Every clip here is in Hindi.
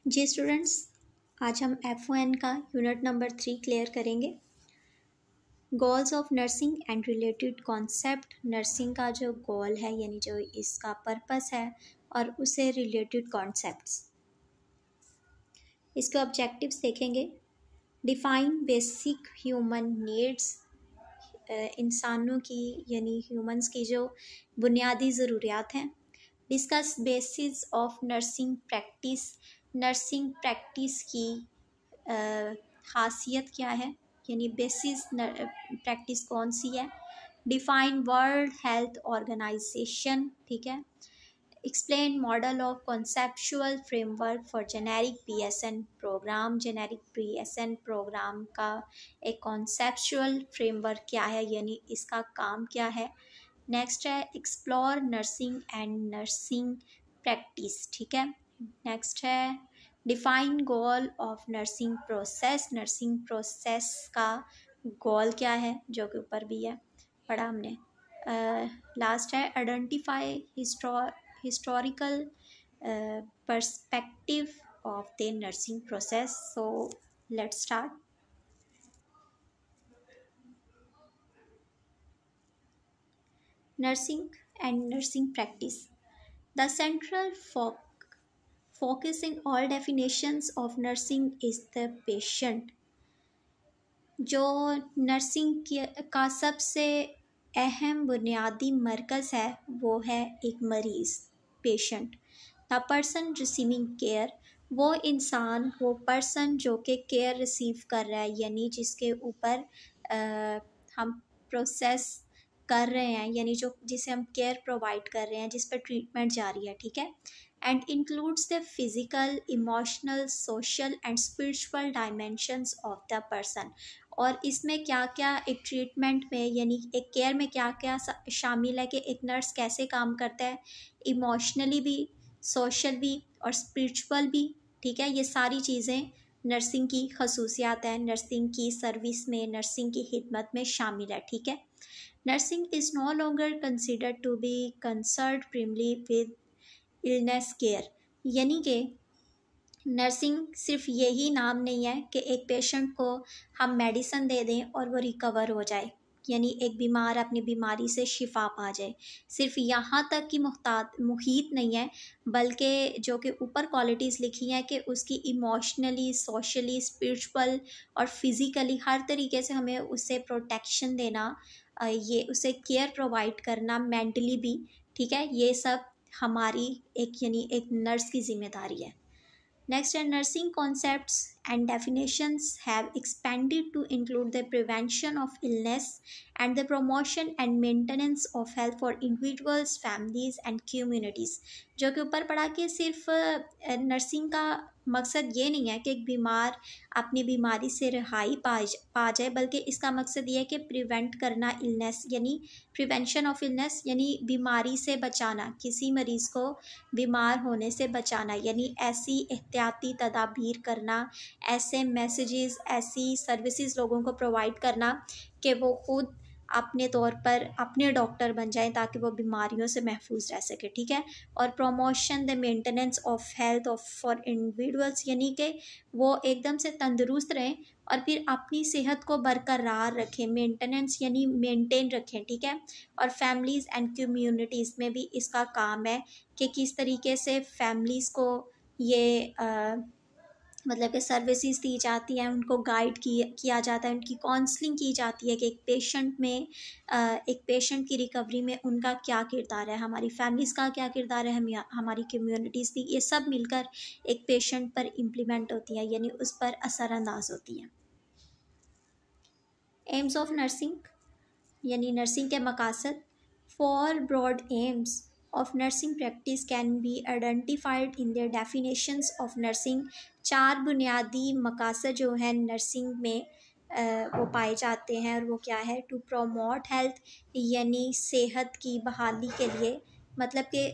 जी स्टूडेंट्स, आज हम F1 का यूनिट नंबर 3 क्लियर करेंगे। Goals of nursing and related concept. Nursing का जो गोल है यानी जो इसका पर्पस है और उसे रिलेटेड कॉन्सेप्ट्स। इसके ऑब्जेक्टिव्स देखेंगे। डिफाइन बेसिक ह्यूमन नीड्स, इंसानों की यानी ह्यूमंस की जो बुनियादी ज़रूरियात हैं। Discuss basis of nursing practice, nursing practice की खासियत क्या है यानी बेसिस प्रैक्टिस कौन सी है। डिफाइन वर्ल्ड हेल्थ ऑर्गेनाइजेशन, ठीक है। Explain model of conceptual framework for generic PSN programme. Generic PSN programme का एक कॉन्सेप्चुअल फ्रेमवर्क क्या है यानी इसका काम क्या है। नेक्स्ट है explore nursing and nursing practice, ठीक है। नेक्स्ट है define goal of nursing process. Nursing process का गोल क्या है जो कि ऊपर भी है पढ़ा हमने। लास्ट है identify historical perspective of the nursing process. So let's start. Nursing and nursing practice. The central focus in all definitions of nursing is the patient. जो नर्सिंग का सबसे अहम बुनियादी मरकज़ है वो है एक मरीज़, patient. The person receiving care, वो इंसान, वो पर्सन जो कि केयर रिसीव कर रहा है यानी जिसके ऊपर हम प्रोसेस कर रहे हैं यानी जो जिसे हम केयर प्रोवाइड कर रहे हैं, जिस पर ट्रीटमेंट जारी है, ठीक है। And includes the physical, emotional, social and spiritual dimensions of the person. और इसमें क्या क्या एक ट्रीटमेंट में यानी एक केयर में क्या क्या शामिल है कि एक नर्स कैसे काम करता है, इमोशनली भी, सोशल भी और स्पिरिचुअल भी, ठीक है। ये सारी चीज़ें नर्सिंग की खसूसियात हैं, नर्सिंग की सर्विस में, नर्सिंग की खिदमत में शामिल है, ठीक है। Nursing is no longer considered to be concerned primarily with illness care, यानी कि नर्सिंग सिर्फ यही नाम नहीं है कि एक पेशेंट को हम मेडिसिन दे दें और वो रिकवर हो जाए यानी एक बीमार अपनी बीमारी से शिफा पा जाए। सिर्फ यहाँ तक की मुहित नहीं है, बल्कि जो कि ऊपर क्वालिटीज़ लिखी हैं कि उसकी इमोशनली, सोशली, स्पिरिचुअल और फिज़िकली हर तरीके से हमें उसे प्रोटेक्शन देना, ये उसे केयर प्रोवाइड करना, मेंटली भी, ठीक है। ये सब हमारी एक यानी एक नर्स की जिम्मेदारी है। Next, nursing concepts and definitions have expanded to include the prevention of illness and the promotion and maintenance of health for individuals, families and communities। जो कि ऊपर पढ़ा कि सिर्फ नर्सिंग का मकसद ये नहीं है कि एक बीमार अपनी बीमारी से रिहाई पा जाए, बल्कि इसका मकसद ये है कि प्रिवेंट करना इलनेस यानी प्रिवेंशन ऑफ इलनेस यानी बीमारी से बचाना, किसी मरीज़ को बीमार होने से बचाना यानी ऐसी एहतियाती तदाबीर करना, ऐसे मैसेजेस, ऐसी सर्विसेज लोगों को प्रोवाइड करना कि वो खुद अपने तौर पर अपने डॉक्टर बन जाएं ताकि वो बीमारियों से महफूज रह सके, ठीक है। और promotion the maintenance of health of for individuals यानी कि वो एकदम से तंदुरुस्त रहें और फिर अपनी सेहत को बरकरार रखें, मेंटेनेंस यानी मेंटेन रखें, ठीक है। और फैमिलीज़ एंड कम्युनिटीज़ में भी इसका काम है कि किस तरीके से फैमिलीज़ को ये मतलब कि सर्विसेज दी जाती हैं, उनको गाइड किया जाता है, उनकी काउंसलिंग की जाती है कि एक पेशेंट की रिकवरी में उनका क्या किरदार है, हमारी फैमिलीज़ का क्या किरदार है, हमारी कम्युनिटीज़ भी, ये सब मिलकर एक पेशेंट पर इम्प्लीमेंट होती है यानी उस पर असरअंदाज होती हैं। एम्स ऑफ नर्सिंग यानी नर्सिंग के मकासद। 4 broad aims of nursing practice can be identified in their definitions of nursing। 4 बुनियादी मकासद जो है नर्सिंग में वो पाए जाते हैं और वो क्या है। टू प्रोमोट हेल्थ यानी सेहत की बहाली के लिए, मतलब कि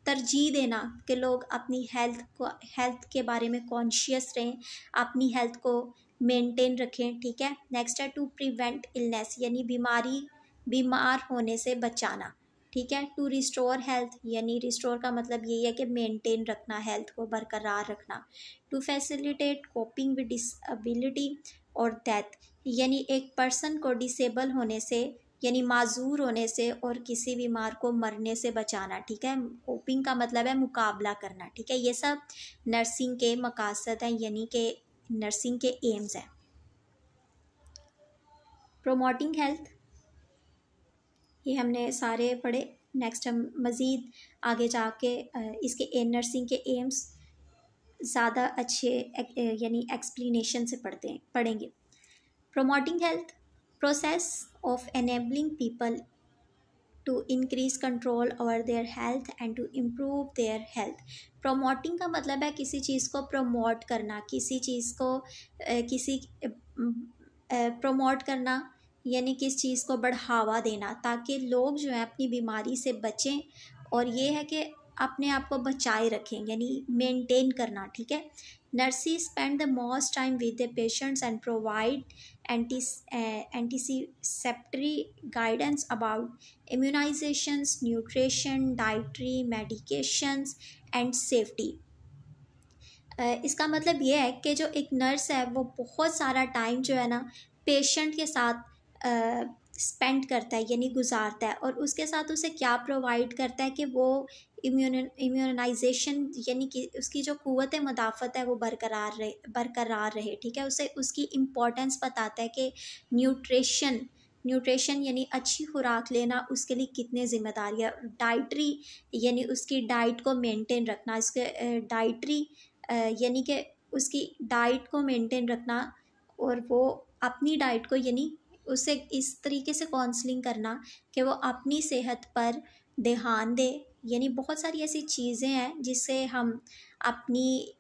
तरजीह देना कि लोग अपनी हेल्थ के बारे में कॉन्शियस रहें, अपनी हेल्थ को मेंटेन रखें, ठीक है। नेक्स्ट है टू प्रिवेंट इलनेस यानी बीमार होने से बचाना, ठीक है। टू रिस्टोर हेल्थ, यानी रिस्टोर का मतलब यही है कि मेंटेन रखना, हेल्थ को बरकरार रखना। To facilitate coping with disability और डेथ, यानी एक पर्सन को डिसेबल होने से यानी माजूर होने से और किसी बीमार को मरने से बचाना, ठीक है। कोपिंग का मतलब है मुकाबला करना, ठीक है। ये सब नर्सिंग के मकासद हैं, यानी कि नर्सिंग के एम्स हैं। प्रोमोटिंग हेल्थ, ये हमने सारे पढ़े। नेक्स्ट हम मज़ीद आगे जाके इसके नर्सिंग के एम्स ज़्यादा अच्छे यानी एक्सप्लेनेशन से पढ़ेंगे। Promoting health, process of enabling people to increase control over their health and to improve their health. Promoting का मतलब है किसी चीज़ को प्रमोट करना, किसी चीज़ को किसी प्रमोट करना, यानी किस चीज़ को बढ़ावा देना ताकि लोग जो है अपनी बीमारी से बचें और ये है कि अपने आप को बचाए रखें, यानी मेंटेन करना, ठीक है। Nurses spend the most time with the patients and provide anticipatory guidance about immunizations, nutrition, dietary, medications and safety. इसका मतलब ये है कि जो एक नर्स है वो बहुत सारा टाइम जो है ना पेशेंट के साथ स्पेंड करता है, यानी गुजारता है, और उसके साथ उसे क्या प्रोवाइड करता है कि वो इम्यूनाइजेशन यानी कि उसकी जो क़ुव्वत मुदाफ़त है वो बरकरार रहे, ठीक है। उसे उसकी इम्पोर्टेंस बताता है कि न्यूट्रिशन यानी अच्छी खुराक लेना उसके लिए कितने ज़िम्मेदारी है। डाइटरी यानी उसकी डाइट को मेंटेन रखना, इसके डाइटरी यानी कि उसकी डाइट को मेंटेन रखना और वो अपनी डाइट को यानी उसे इस तरीके से काउंसलिंग करना कि वो अपनी सेहत पर ध्यान दे। यानी बहुत सारी ऐसी चीज़ें हैं जिससे हम अपनी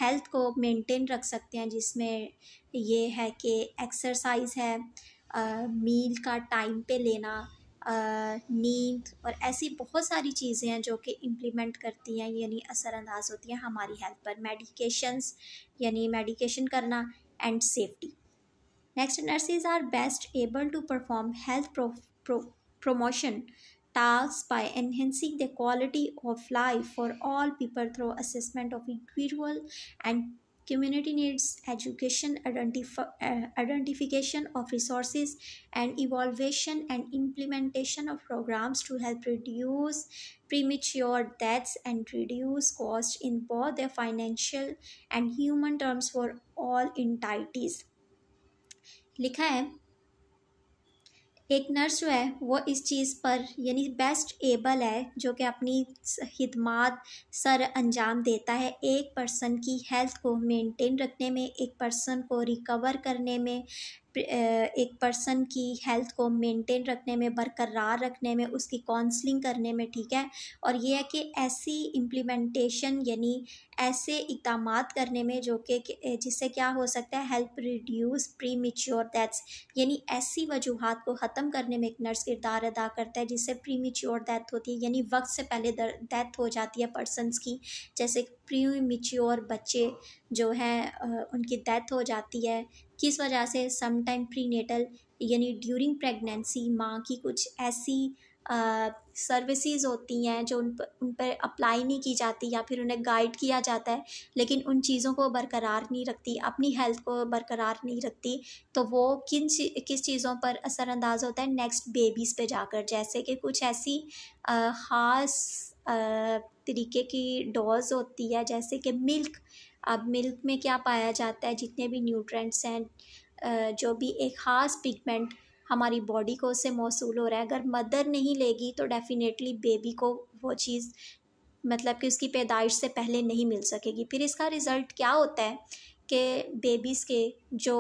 हेल्थ को मेंटेन रख सकते हैं, जिसमें ये है कि एक्सरसाइज है, मील का टाइम पे लेना, नींद, और ऐसी बहुत सारी चीज़ें हैं जो कि इम्प्लीमेंट करती हैं यानी असरअंदाज होती हैं हमारी हेल्थ पर। मेडिकेशंस यानी मेडिकेशन करना and safety. Next, nurses are best able to perform health promotion tasks by enhancing the quality of life for all people through assessment of individual and community needs, education, identification of resources, and evaluation and implementation of programs to help reduce premature deaths and reduce costs in both the financial and human terms for all entities। लिखा है एक नर्स जो है वो इस चीज़ पर यानी बेस्ट एबल है जो कि अपनी खिदमात सर अंजाम देता है एक पर्सन की हेल्थ को मेंटेन रखने में, एक पर्सन को रिकवर करने में, एक पर्सन की हेल्थ को मेंटेन रखने में, बरकरार रखने में, उसकी काउंसलिंग करने में, ठीक है। और ये है कि ऐसी इम्प्लीमेंटेशन यानी ऐसे इक़दामात करने में जो कि जिससे क्या हो सकता है, help reduce pre mature deaths, यानी ऐसी वजूहात को ख़त्म करने में एक नर्स किरदार अदा करता है जिससे प्री मेच्योर डेथ होती है, यानी वक्त से पहले डेथ हो जाती है पर्सनस की। जैसे प्री मेच्योर बच्चे जो हैं उनकी डेथ हो जाती है किस वजह से, सम टाइम प्री नेटल यानी ड्यूरिंग प्रेगनेंसी माँ की कुछ ऐसी सर्विसेज होती हैं जो उन पर अप्लाई नहीं की जाती या फिर उन्हें गाइड किया जाता है लेकिन उन चीज़ों को बरकरार नहीं रखती, अपनी हेल्थ को बरकरार नहीं रखती, तो वो किस चीज़ों पर असरअंदाज होता है, नेक्स्ट बेबीज़ पे जाकर। जैसे कि कुछ ऐसी ख़ास तरीके की डोज होती है जैसे कि मिल्क। अब मिल्क में क्या पाया जाता है, जितने भी न्यूट्रेंट्स हैं जो भी एक ख़ास पिगमेंट हमारी बॉडी को उससे मौसूल हो रहा है, अगर मदर नहीं लेगी तो डेफिनेटली बेबी को वो चीज़ मतलब कि उसकी पैदाइश से पहले नहीं मिल सकेगी। फिर इसका रिज़ल्ट क्या होता है कि बेबीज़ के जो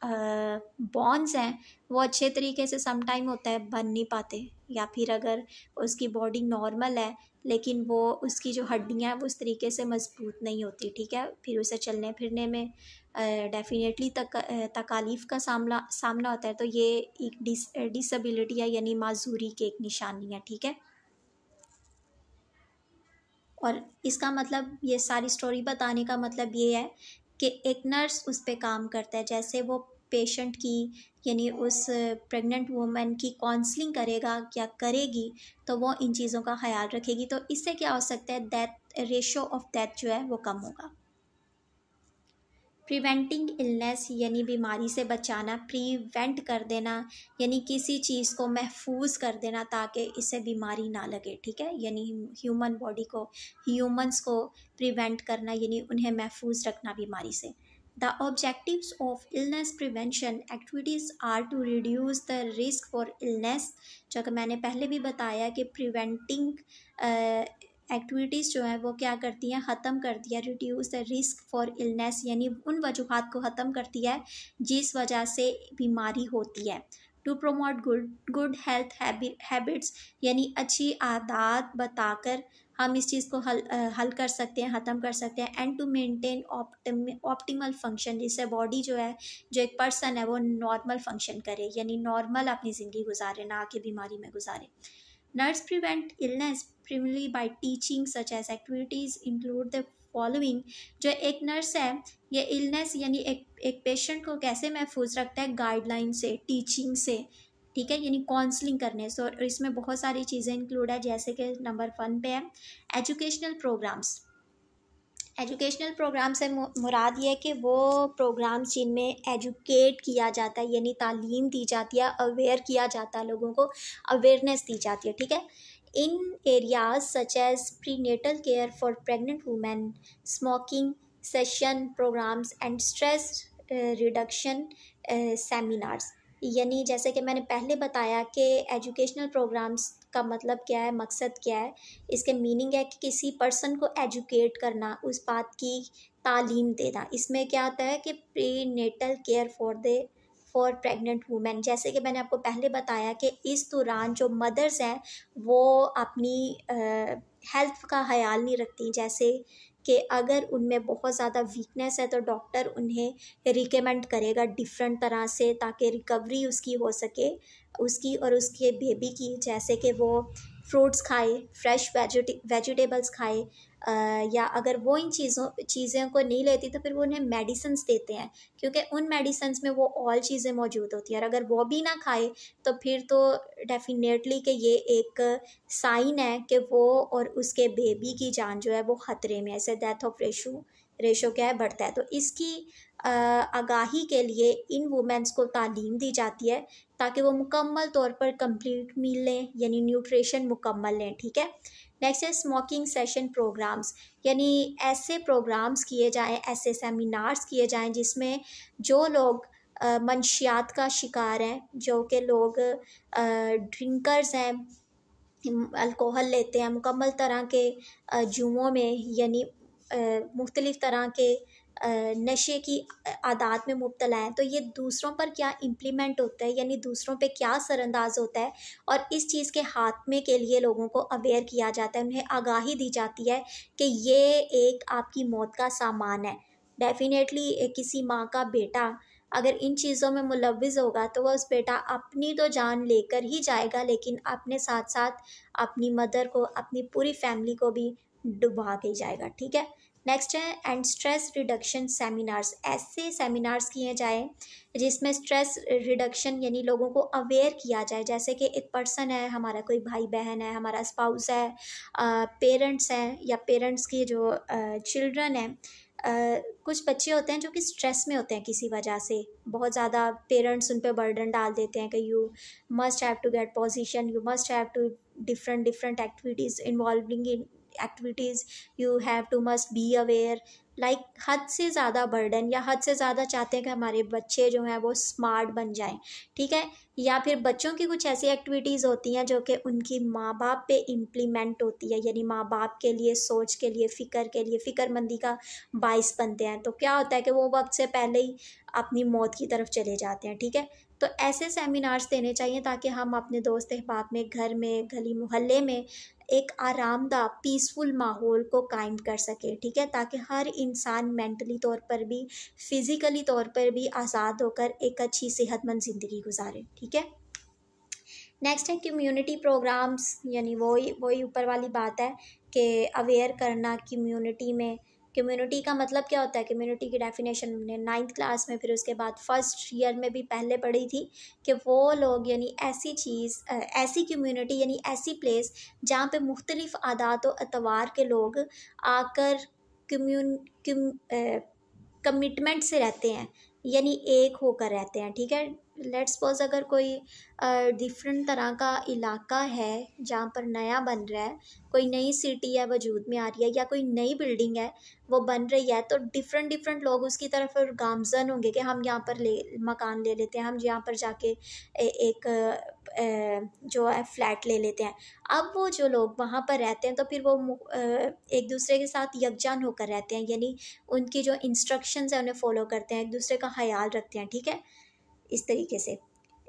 बॉन्स हैं वो अच्छे तरीके से सम टाइम होता है बन नहीं पाते, या फिर अगर उसकी बॉडी नॉर्मल है लेकिन वो उसकी जो हड्डियाँ हैं वो उस तरीके से मजबूत नहीं होती, ठीक है। फिर उसे चलने फिरने में डेफिनेटली तकालीफ़ का सामना होता है, तो ये एक डिसेबिलिटी है यानी माजूरी की एक निशानी है, ठीक है। और इसका मतलब ये सारी स्टोरी बताने का मतलब ये है कि एक नर्स उस पर काम करता है, जैसे वो पेशेंट की यानी उस प्रेग्नेंट वुमन की काउंसलिंग करेगा या करेगी तो वो इन चीज़ों का ख्याल रखेगी। तो इससे क्या हो सकता है, डेथ रेशो ऑफ डेथ जो है वो कम होगा। प्रिवेंटिंग इलनेस यानी बीमारी से बचाना, प्रिवेंट कर देना यानी किसी चीज़ को महफूज कर देना ताकि इससे बीमारी ना लगे, ठीक है। यानी ह्यूमन बॉडी को, ह्यूमंस को प्रिवेंट करना यानी उन्हें महफूज रखना बीमारी से। The objectives of illness prevention activities are to reduce the risk for illness, जो कि मैंने पहले भी बताया कि प्रिवेंटिंग एक्टिविटीज़ जो है वो क्या करती हैं, ख़त्म करती है, reduce the risk for illness यानी उन वजूहात को ख़त्म करती है जिस वजह से बीमारी होती है। To promote good health habits यानी अच्छी आदत बताकर हम इस चीज़ को हल कर सकते हैं, ख़त्म कर सकते हैं। And to maintain optimal function, जिससे बॉडी जो है, जो एक पर्सन है वो नॉर्मल फंक्शन करे यानी नॉर्मल अपनी ज़िंदगी गुजारे, ना कि बीमारी में गुजारे। Nurse prevent illness primarily by teaching such as activities include the following। जो एक नर्स है ये इलनेस यानी एक पेशेंट को कैसे महफूज रखता है, गाइडलाइन से, टीचिंग से, ठीक है, यानी काउंसलिंग करने से। और इसमें बहुत सारी चीज़ें इंक्लूड है, जैसे कि नंबर 1 पे है एजुकेशनल प्रोग्राम्स। एजुकेशनल प्रोग्राम से मुराद ये है कि वो प्रोग्राम्स जिनमें एजुकेट किया जाता है यानी तालीम दी जाती है, अवेयर किया जाता है, लोगों को अवेयरनेस दी जाती है, ठीक है। In areas such as prenatal care for pregnant women, smoking cessation programmes and stress reduction seminars. यानी जैसे कि मैंने पहले बताया कि एजुकेशनल प्रोग्राम्स का मतलब क्या है, मकसद क्या है, इसके मीनिंग है कि किसी पर्सन को एजुकेट करना, उस बात की तालीम देना। इसमें क्या आता है कि prenatal care for pregnant women, जैसे कि मैंने आपको पहले बताया कि इस दौरान जो मदर्स हैं वो अपनी हेल्थ का ख्याल नहीं रखती, जैसे कि अगर उनमें बहुत ज़्यादा वीकनेस है तो डॉक्टर उन्हें रिकमेंड करेगा डिफरेंट तरह से ताकि रिकवरी उसकी हो सके, उसकी और उसके बेबी की। जैसे कि वो फ्रूट्स खाए, फ्रेश वेजिटेबल्स खाए, या अगर वो इन चीज़ों को नहीं लेती तो फिर वो उन्हें मेडिसिन्स देते हैं, क्योंकि उन मेडिसिन्स में वो ऑल चीज़ें मौजूद होती हैं। और अगर वो भी ना खाए तो फिर तो डेफिनेटली कि ये एक साइन है कि वो और उसके बेबी की जान जो है वो ख़तरे में है। ऐसे डेथ ऑफ रेशो क्या है, बढ़ता है। तो इसकी आगाही के लिए इन वुमेंस को तालीम दी जाती है ताकि वो मुकम्मल तौर पर कंप्लीट मील लें यानी न्यूट्रिशन मुकम्मल लें, ठीक है। नेक्स्ट है स्मोकिंग सेशन प्रोग्राम्स, यानी ऐसे प्रोग्राम्स किए जाएं, ऐसे सेमिनार्स किए जाएं जिसमें जो लोग मंशियात का शिकार हैं, जो कि लोग ड्रिंकर्स हैं, अल्कोहल लेते हैं, मुकम्मल तरह के जुओं में यानी मुख्तलिफ़ तरह के नशे की आदत में मुब्तला हैं, तो ये दूसरों पर क्या इम्प्लीमेंट होता है यानी दूसरों पे क्या असरअंदाज होता है, और इस चीज़ के खात्मे के लिए लोगों को अवेयर किया जाता है, उन्हें आगाही दी जाती है कि ये एक आपकी मौत का सामान है। डेफिनेटली किसी माँ का बेटा अगर इन चीज़ों में मुलव्विज़ होगा तो वह उस बेटा अपनी तो जान लेकर ही जाएगा, लेकिन अपने साथ साथ अपनी मदर को, अपनी पूरी फैमिली को भी डुबा के जाएगा, ठीक है। नेक्स्ट है एंड स्ट्रेस रिडक्शन सेमिनार्स। ऐसे सेमिनार्स किए जाएँ जिसमें स्ट्रेस रिडक्शन यानी लोगों को अवेयर किया जाए, जैसे कि एक पर्सन है, हमारा कोई भाई बहन है, हमारा स्पाउस है, पेरेंट्स हैं या पेरेंट्स की जो चिल्ड्रन हैं। कुछ बच्चे होते हैं जो कि स्ट्रेस में होते हैं किसी वजह से, बहुत ज़्यादा पेरेंट्स उन पर बर्डन डाल देते हैं कि you must have to get position, you must have to different activities involving in activities, you have to must be aware, like हद से ज़्यादा बर्डन या हद से ज़्यादा चाहते हैं कि हमारे बच्चे जो हैं वो स्मार्ट बन जाएं, ठीक है। या फिर बच्चों की कुछ ऐसी एक्टिविटीज़ होती हैं जो कि उनकी माँ बाप पे इम्प्लीमेंट होती है, यानी माँ बाप के लिए, सोच के लिए, फ़िक्रमंदी का बाइस बनते हैं। तो क्या होता है कि वो वक्त से पहले ही अपनी मौत की तरफ चले जाते हैं, ठीक है। तो ऐसे सेमिनार्स देने चाहिए ताकि हम अपने दोस्त अहबाब में, घर में, गली मोहल्ले में एक आरामदा पीसफुल माहौल को कायम कर सके, ठीक है, ताकि हर इंसान मेंटली तौर पर भी, फिज़िकली तौर पर भी आज़ाद होकर एक अच्छी सेहतमंद ज़िंदगी गुजारे, ठीक है। नेक्स्ट है कम्युनिटी प्रोग्राम्स, यानी वही ऊपर वाली बात है कि अवेयर करना कम्युनिटी में कम्युनिटी का मतलब क्या होता है? कम्युनिटी की डेफिनेशन हमने 9th क्लास में, फिर उसके बाद फर्स्ट ईयर में भी पहले पढ़ी थी कि वो लोग यानी ऐसी चीज़, ऐसी कम्युनिटी यानी ऐसी प्लेस जहाँ पे मुख्तलिफ आदात व अतवार के लोग आकर कम्यून कमिटमेंट से रहते हैं, यानी एक होकर रहते हैं। ठीक है, लेट्स सपोज अगर कोई डिफरेंट तरह का इलाका है जहाँ पर नया बन रहा है, कोई नई सिटी है वजूद में आ रही है, या कोई नई बिल्डिंग है वो बन रही है, तो डिफरेंट डिफरेंट लोग उसकी तरफ गामजन होंगे कि हम यहाँ पर ले मकान ले लेते हैं, हम यहाँ पर जाके एक जो है फ्लैट ले लेते हैं। अब वो जो लोग वहाँ पर रहते हैं तो फिर वो एक दूसरे के साथ यकजान होकर रहते हैं, यानी उनकी जो इंस्ट्रक्शंस है उन्हें फॉलो करते हैं, एक दूसरे का ख्याल रखते हैं। ठीक है, इस तरीके से।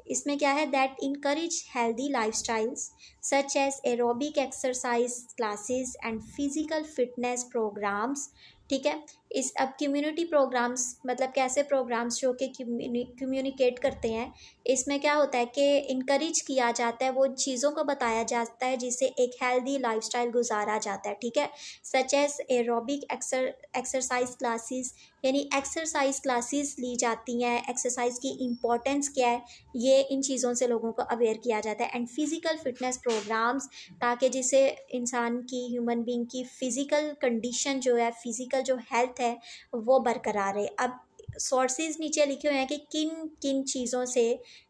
इसमें क्या है, that encourage healthy lifestyles such as aerobic exercise classes and physical fitness programmes. ठीक है, इस अब कम्युनिटी प्रोग्राम्स मतलब कैसे प्रोग्राम्स जो कि कम्युनिकेट करते हैं, इसमें क्या होता है कि इनकरेज किया जाता है, वो चीज़ों को बताया जाता है जिससे एक हेल्दी लाइफस्टाइल गुजारा जाता है। ठीक है, such as aerobic exercise classes, यानी एक्सरसाइज क्लासेस ली जाती हैं, एक्सरसाइज की इम्पोर्टेंस क्या है ये इन चीज़ों से लोगों को अवेयर किया जाता है। एंड फिज़िकल फिटनेस प्रोग्राम्स, ताकि जिससे इंसान की, ह्यूमन बीइंग की फ़िज़िकल कंडीशन जो है, फ़िज़िकल जो हेल्थ है वो बरकरार रहे। अब सोर्सेज नीचे लिखे हुए हैं कि किन किन चीज़ों से,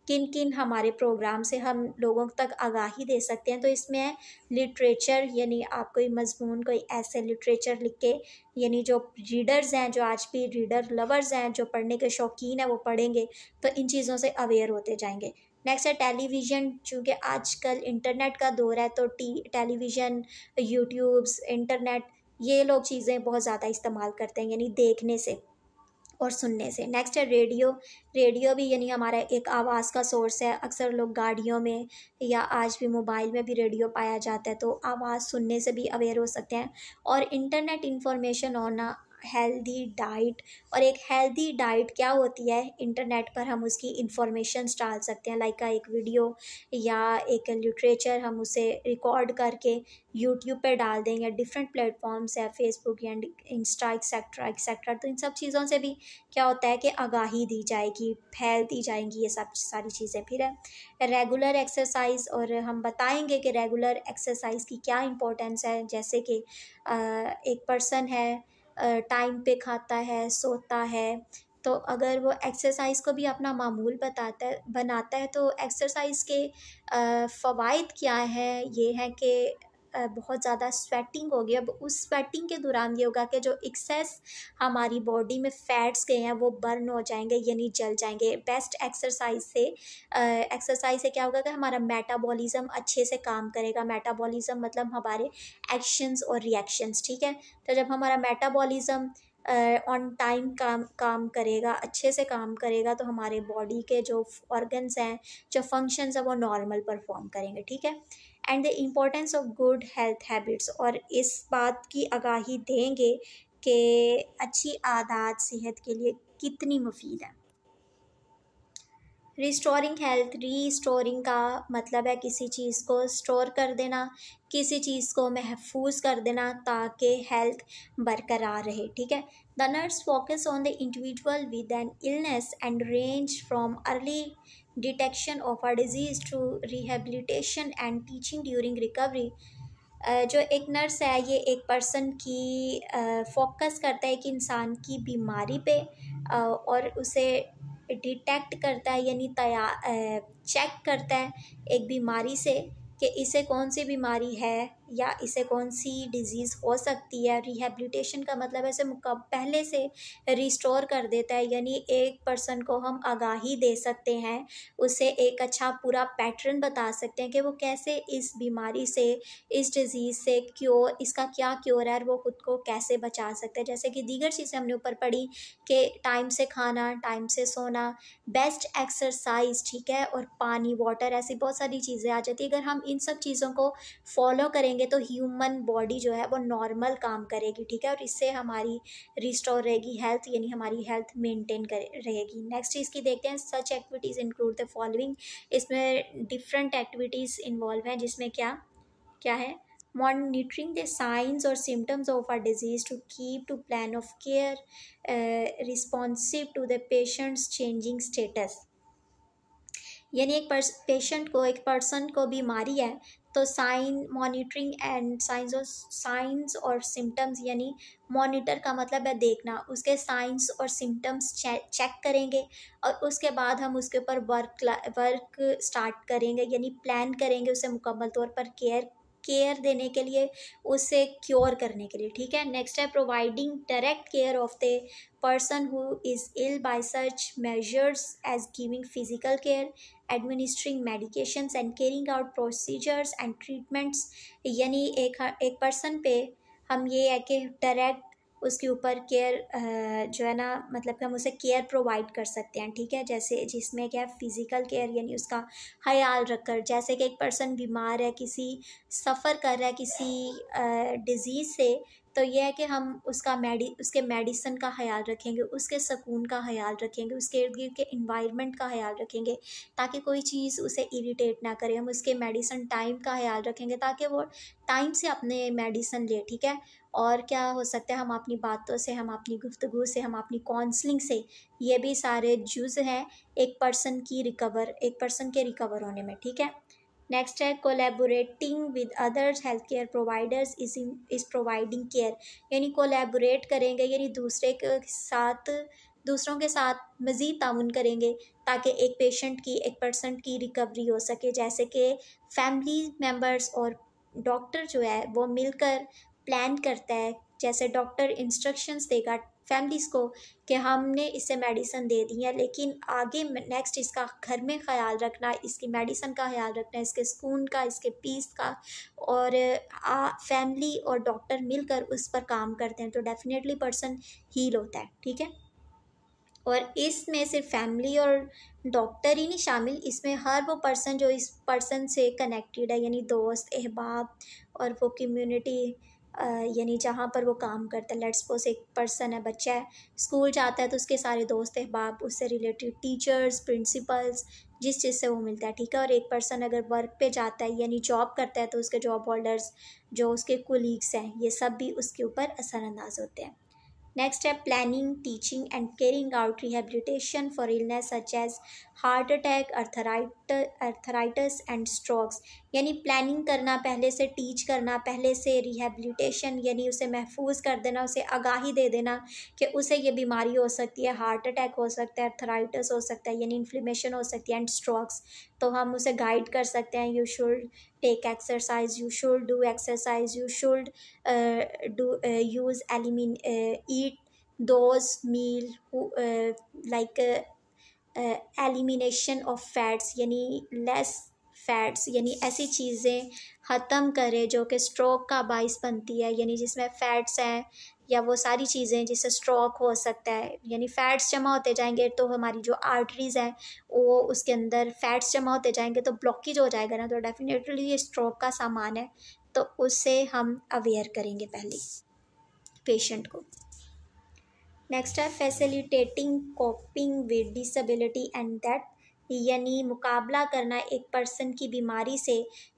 किन किन हमारे प्रोग्राम से हम लोगों तक आगाही दे सकते हैं। तो इसमें है लिटरेचर, यानी आप कोई मजमून, कोई ऐसे लिटरेचर लिख के, यानी जो रीडर्स हैं, जो आज भी रीडर लवर्स हैं, जो पढ़ने के शौकीन हैं, वो पढ़ेंगे तो इन चीज़ों से अवेयर होते जाएंगे। नेक्स्ट है टेलीविज़न, चूँकि आजकल इंटरनेट का दौर है तो टेलीविज़न, यूट्यूब्स, इंटरनेट, ये लोग चीज़ें बहुत ज़्यादा इस्तेमाल करते हैं, यानी देखने से और सुनने से। नेक्स्ट है रेडियो। रेडियो भी यानी हमारा एक आवाज़ का सोर्स है। अक्सर लोग गाड़ियों में या आज भी मोबाइल में भी रेडियो पाया जाता है, तो आवाज़ सुनने से भी अवेयर हो सकते हैं। और इंटरनेट इंफॉर्मेशन होना, हेल्दी डाइट, और एक हेल्दी डाइट क्या होती है, इंटरनेट पर हम उसकी इंफॉर्मेशन डाल सकते हैं, लाइक एक वीडियो या एक लिटरेचर हम उसे रिकॉर्ड करके यूट्यूब पे डाल दें, या डिफरेंट प्लेटफॉर्म्स है, फेसबुक या इंस्टा एक्सेट्रा एक्सेट्रा। तो इन सब चीज़ों से भी क्या होता है कि आगाही दी जाएगी, फैलती जाएंगी ये सब सारी चीज़ें। फिर है रेगुलर एक्सरसाइज, और हम बताएंगे कि रेगुलर एक्सरसाइज की क्या इंपॉर्टेंस है। जैसे कि एक पर्सन है, टाइम पे खाता है, सोता है, तो अगर वो एक्सरसाइज को भी अपना मामूल बनाता है तो एक्सरसाइज के फ़वाइद क्या हैं, ये हैं कि बहुत ज़्यादा स्वेटिंग होगी। अब उस स्वेटिंग के दौरान ये होगा कि जो एक्सेस हमारी बॉडी में फ़ैट्स गए हैं वो बर्न हो जाएंगे, यानी जल जाएंगे। बेस्ट एक्सरसाइज से क्या होगा कि हमारा मेटाबॉलिज्म अच्छे से काम करेगा। मेटाबॉलिज्म मतलब हमारे एक्शंस और रिएक्शंस। ठीक है, तो जब हमारा मेटाबॉलिज्म ऑन टाइम काम करेगा, अच्छे से काम करेगा, तो हमारे बॉडी के जो ऑर्गन्स हैं, जो फंक्शंस हैं, वो नॉर्मल परफॉर्म करेंगे। ठीक है, and the importance of good health habits, और इस बात की आगाही देंगे कि अच्छी आदत सेहत के लिए कितनी मुफीद है। रिस्टोरिंग हेल्थ, रीस्टोरिंग का मतलब है किसी चीज़ को स्टोर कर देना, किसी चीज़ को महफूज कर देना ताकि हेल्थ बरकरार रहे। ठीक है, the nurse focus on the individual with an illness and range from early detection of a disease to rehabilitation and teaching during recovery. जो एक नर्स है ये एक पर्सन की फोकस करता है कि इंसान की बीमारी पे, और उसे डिटेक्ट करता है, यानी चेक करता है एक बीमारी से कि इसे कौन सी बीमारी है या इसे कौन सी डिज़ीज़ हो सकती है। रिहेबिलिटेशन का मतलब ऐसे पहले से रिस्टोर कर देता है, यानी एक पर्सन को हम आगाही दे सकते हैं, उसे एक अच्छा पूरा पैटर्न बता सकते हैं कि वो कैसे इस बीमारी से, इस डिज़ीज़ से क्योर, इसका क्या क्योर है और वो खुद को कैसे बचा सकते हैं। जैसे कि दीगर चीज़ें हमने ऊपर पढ़ी कि टाइम से खाना, टाइम से सोना, बेस्ट एक्सरसाइज, ठीक है, और पानी, वाटर, ऐसी बहुत सारी चीज़ें आ जाती है। अगर हम इन सब चीज़ों को फॉलो करेंगे तो ह्यूमन बॉडी जो है वो नॉर्मल काम करेगी। ठीक है, और इससे हमारी रिस्टोर रहेगी हेल्थ, यानी हमारी हेल्थ मेंटेन रहेगी। नेक्स्ट इसकी देखते हैं, सच एक्टिविटीज़ इंक्लूड द फॉलोइंग। इसमें डिफरेंट एक्टिविटीज़ इन्वॉल्व हैं, जिसमें क्या क्या है, monitoring the signs or symptoms of a disease to keep to plan of care responsive to the patient's changing status। यानी एक पेशेंट को, एक पर्सन को बीमारी है तो साइन मॉनिटरिंग एंड साइंस और सिम्टम्स, यानी मॉनिटर का मतलब है देखना, उसके साइंस और सिम्टम्स चेक करेंगे और उसके बाद हम उसके ऊपर वर्क स्टार्ट करेंगे, यानी प्लान करेंगे उसे मुकम्मल तौर पर केयर देने के लिए, उसे क्योर करने के लिए। ठीक है। नेक्स्ट है providing direct care of the person who is ill by such measures as giving physical care, administering medications and carrying out procedures and treatments। यानी एक पर्सन पे हम ये है कि डायरेक्ट उसके ऊपर केयर जो है ना, मतलब कि हम उसे केयर प्रोवाइड कर सकते हैं। ठीक है। जैसे जिसमें क्या फिज़िकल केयर, यानी उसका ख्याल रखकर, जैसे कि एक पर्सन बीमार है, किसी सफ़र कर रहा है किसी डिज़ीज़ से, तो यह है कि हम उसके मेडिसिन का ख्याल रखेंगे, उसके सुकून का ख्याल रखेंगे, उसके इर्द गिर्द के इन्वायरमेंट का ख्याल रखेंगे ताकि कोई चीज़ उसे इरिटेट ना करे। हम उसके मेडिसिन टाइम का ख्याल रखेंगे ताकि वो टाइम से अपने मेडिसिन ले। ठीक है। और क्या हो सकता है, हम अपनी बातों से, हम अपनी गुफ्तगू से, हम अपनी काउंसलिंग से, ये भी सारे जुज़ हैं एक पर्सन के रिकवर होने में। ठीक है। नेक्स्ट है collaborating with others health care providers is providing care. यानी कोलैबोरेट करेंगे, यानी दूसरों के साथ मज़ीद ताउन करेंगे ताकि एक पर्सन की रिकवरी हो सके। जैसे कि फैमिली मेम्बर्स और डॉक्टर जो है वो मिलकर प्लान करता है, जैसे डॉक्टर इंस्ट्रक्शंस देगा फैमिलीज़ को कि हमने इसे मेडिसिन दे दी है, लेकिन आगे नेक्स्ट इसका घर में ख्याल रखना, इसकी मेडिसिन का ख्याल रखना, इसके सुकून का, इसके पीस का, और फैमिली और डॉक्टर मिलकर उस पर काम करते हैं तो डेफिनेटली पर्सन हील होता है। ठीक है। और इसमें सिर्फ फैमिली और डॉक्टर ही नहीं शामिल, इसमें हर वो पर्सन जो इस पर्सन से कनेक्टेड है, यानी दोस्त, अहबाब और वो कम्युनिटी, यानी जहाँ पर वो काम करता है। लेट्स सपोज एक पर्सन है, बच्चा है, स्कूल जाता है तो उसके सारे दोस्त अहबाब, उससे रिलेटेड टीचर्स, प्रिंसिपल्स, जिस चीज़ से वो मिलता है। ठीक है। और एक पर्सन अगर वर्क पे जाता है यानी जॉब करता है तो उसके जॉब होल्डर्स, जो उसके कोलीग्स हैं, ये सब भी उसके ऊपर असरअंदाज होते हैं। Next है planning, teaching and carrying out rehabilitation for illness such as heart attack, arthritis and strokes। यानी प्लानिंग करना, पहले से टीच करना, पहले से रिहेबिलिटेशन यानी उसे महफूज कर देना, उसे आगाही दे देना कि उसे ये बीमारी हो सकती है, हार्ट अटैक हो सकता है, अर्थराइटिस हो सकता है यानी इन्फ्लेमेशन हो सकती है, एंड स्ट्रोक्स। तो हम उसे गाइड कर सकते हैं, you should take exercise, you should do exercise, you should eat those meal like elimination of fats, यानी लेस फैट्स, यानी ऐसी चीज़ें ख़त्म करे जो कि स्ट्रोक का बाइस बनती है, यानी जिसमें फ़ैट्स हैं या वो सारी चीज़ें जिससे स्ट्रोक हो सकता है। यानी फ़ैट्स जमा होते जाएंगे तो हमारी जो आर्टरीज़ हैं वो उसके अंदर फ़ैट्स जमा होते जाएंगे तो ब्लॉकेज हो जाएगा ना, तो डेफिनेटली ये स्ट्रोक का सामान है, तो उससे हम अवेयर करेंगे पहले पेशेंट को। नेक्स्ट है facilitating coping with disability and that, यानी मुकाबला करना एक पर्सन की बीमारी से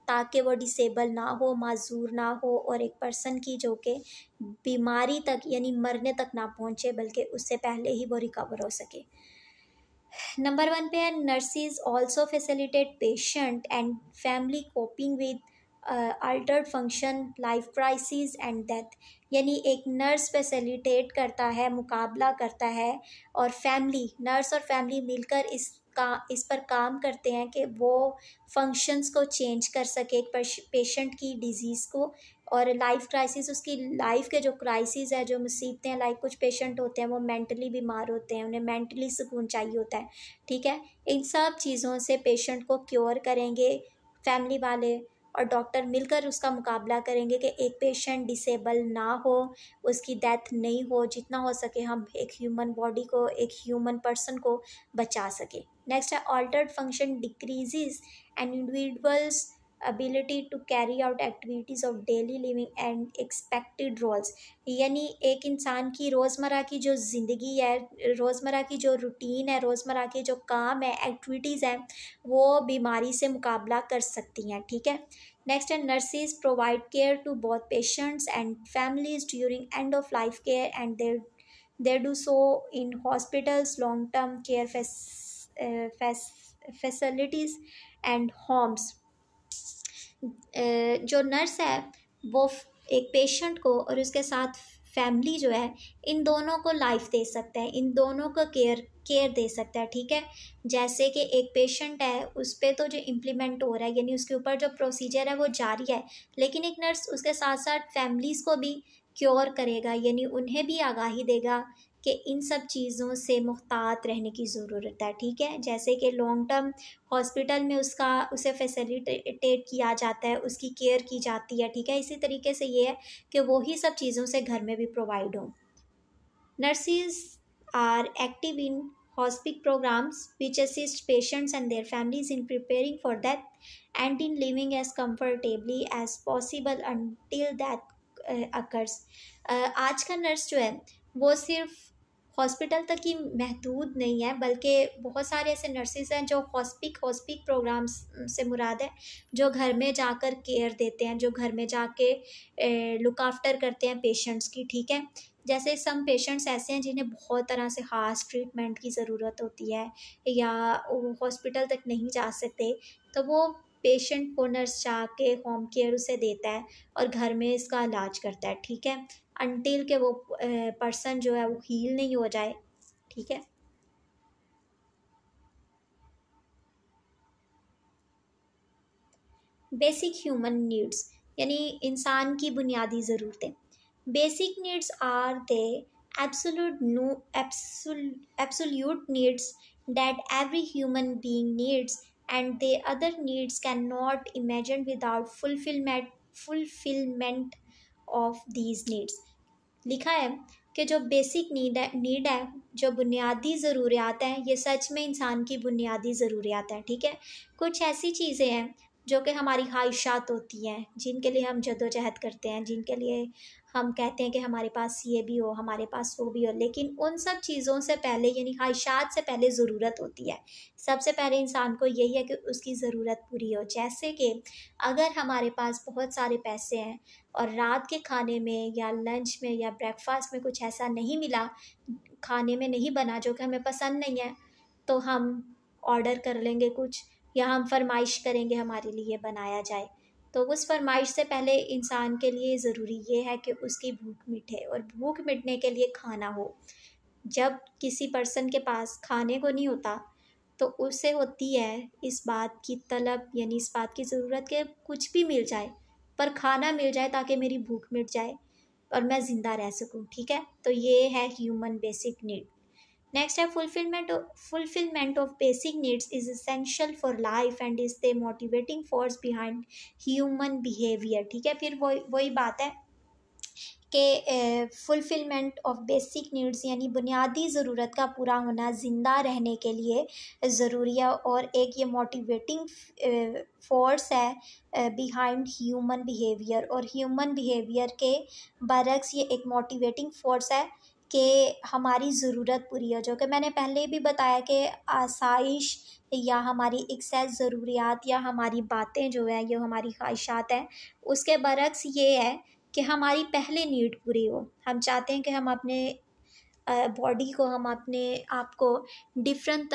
ताकि वो डिसेबल ना हो, माजूर ना हो, और एक पर्सन की जो कि बीमारी तक यानी मरने तक ना पहुंचे बल्कि उससे पहले ही वो रिकवर हो सके। नंबर 1 पे है nurses also facilitate patient and family coping with Altered function, life crisis and death. यानी एक नर्स फैसिलिटेट करता है, मुकाबला करता है, और नर्स और फैमिली मिलकर इस पर काम करते हैं कि वो फंक्शंस को चेंज कर सके एक पेशेंट की डिज़ीज़ को, और लाइफ क्राइसिस, उसकी लाइफ के जो क्राइसिस है, जो मुसीबतें हैं, लाइक कुछ पेशेंट होते हैं वो मेंटली बीमार होते हैं, उन्हें मेंटली सुकून चाहिए होता है। ठीक है। इन सब चीज़ों से पेशेंट को क्योर करेंगे फैमिली वाले और डॉक्टर मिलकर उसका मुकाबला करेंगे कि एक पेशेंट डिसेबल ना हो, उसकी डेथ नहीं हो, जितना हो सके हम एक ह्यूमन बॉडी को, एक ह्यूमन पर्सन को बचा सके। नेक्स्ट है altered function decreases and individuals ability to carry out activities of daily living and expected roles। यानी एक इंसान की रोज़मर्रा की जो ज़िंदगी है, रोज़मर्रा की जो रूटीन है, रोज़मर्रा के जो काम है, एक्टिविटीज़ हैं, वो बीमारी से मुकाबला कर सकती हैं। ठीक है। नेक्स्ट है nurses provide care to both patients and families during end of life care and they do so in hospitals, long term care facilities and homes. जो नर्स है वो एक पेशेंट को और उसके साथ फैमिली जो है इन दोनों को लाइफ दे सकता है, इन दोनों को केयर केयर दे सकता है, ठीक है। जैसे कि एक पेशेंट है उस पर तो जो इम्प्लीमेंट हो रहा है यानी उसके ऊपर जो प्रोसीजर है वो जारी है, लेकिन एक नर्स उसके साथ साथ फैमिलीज़ को भी क्योर करेगा यानी उन्हें भी आगाही देगा कि इन सब चीज़ों से मुहतात रहने की ज़रूरत है, ठीक है। जैसे कि लॉन्ग टर्म हॉस्पिटल में उसे फैसिलिटेट किया जाता है, उसकी केयर की जाती है, ठीक है। इसी तरीके से ये है कि वही सब चीज़ों से घर में भी प्रोवाइड हो। Nurses are active in hospice programs which assist patients and their families in preparing for death and in living as comfortably as possible until death occurs. आज का नर्स जो है वो सिर्फ हॉस्पिटल तक ही महदूद नहीं है, बल्कि बहुत सारे ऐसे नर्सेज हैं जो हॉस्पिक प्रोग्राम्स से मुराद है, जो घर में जाकर केयर देते हैं, जो घर में जाके लुक आफ्टर करते हैं पेशेंट्स की, ठीक है। जैसे सम पेशेंट्स ऐसे हैं जिन्हें बहुत तरह से ख़ास ट्रीटमेंट की ज़रूरत होती है या वो हॉस्पिटल तक नहीं जा सकते, तो वो पेशेंट को नर्स जाके होम केयर उसे देता है और घर में इसका इलाज करता है, ठीक है, अनटिल के वो पर्सन जो है वो हील नहीं हो जाए, ठीक है। बेसिक ह्यूमन नीड्स यानी इंसान की बुनियादी ज़रूरतें। Basic needs are the absolute needs that every human being needs and the other needs cannot imagine without fulfillment of these needs। लिखा है कि जो बेसिक नीड है जो बुनियादी ज़रूरियात हैं ये सच में इंसान की बुनियादी ज़रूरियात हैं, ठीक है। कुछ ऐसी चीज़ें हैं जो कि हमारी ख्वाहिशात होती हैं, जिनके लिए हम जद्दोजहद करते हैं, जिनके लिए हम कहते हैं कि हमारे पास ये भी हो, हमारे पास वो भी हो, लेकिन उन सब चीज़ों से पहले यानी ख्वाहिशात से पहले ज़रूरत होती है। सबसे पहले इंसान को यही है कि उसकी ज़रूरत पूरी हो। जैसे कि अगर हमारे पास बहुत सारे पैसे हैं और रात के खाने में या लंच में या ब्रेकफास्ट में कुछ ऐसा नहीं मिला, खाने में नहीं बना जो कि हमें पसंद नहीं है, तो हम ऑर्डर कर लेंगे कुछ या हम फरमाइश करेंगे हमारे लिए बनाया जाए। तो उस फरमाइश से पहले इंसान के लिए ज़रूरी ये है कि उसकी भूख मिटे और भूख मिटने के लिए खाना हो। जब किसी पर्सन के पास खाने को नहीं होता तो उसे होती है इस बात की तलब यानी इस बात की ज़रूरत कि कुछ भी मिल जाए पर खाना मिल जाए ताकि मेरी भूख मिट जाए और मैं ज़िंदा रह सकूं, ठीक है। तो ये है ह्यूमन बेसिक नीड। नेक्स्ट है fulfilment of basic needs is essential for life and is the motivating force behind human behaviour, ठीक है। फिर वही बात है कि फुलफिलमेंट ऑफ बेसिक नीड्स यानी बुनियादी ज़रूरत का पूरा होना ज़िंदा रहने के लिए ज़रूरी है और एक ये मोटिवेटिंग फोर्स है बिहाइंड ह्यूमन बिहेवियर, और ह्यूमन बिहेवियर के बरक्स ये एक मोटिवेटिंग फोर्स है कि हमारी ज़रूरत पूरी हो। जो कि मैंने पहले भी बताया कि आसाइश या हमारी एक्सेस ज़रूरियात या हमारी बातें जो है ये हमारी ख्वाहिशात हैं, उसके बरक्स ये है कि हमारी पहले नीड पूरी हो। हम चाहते हैं कि हम अपने बॉडी को, हम अपने आप को डिफरेंट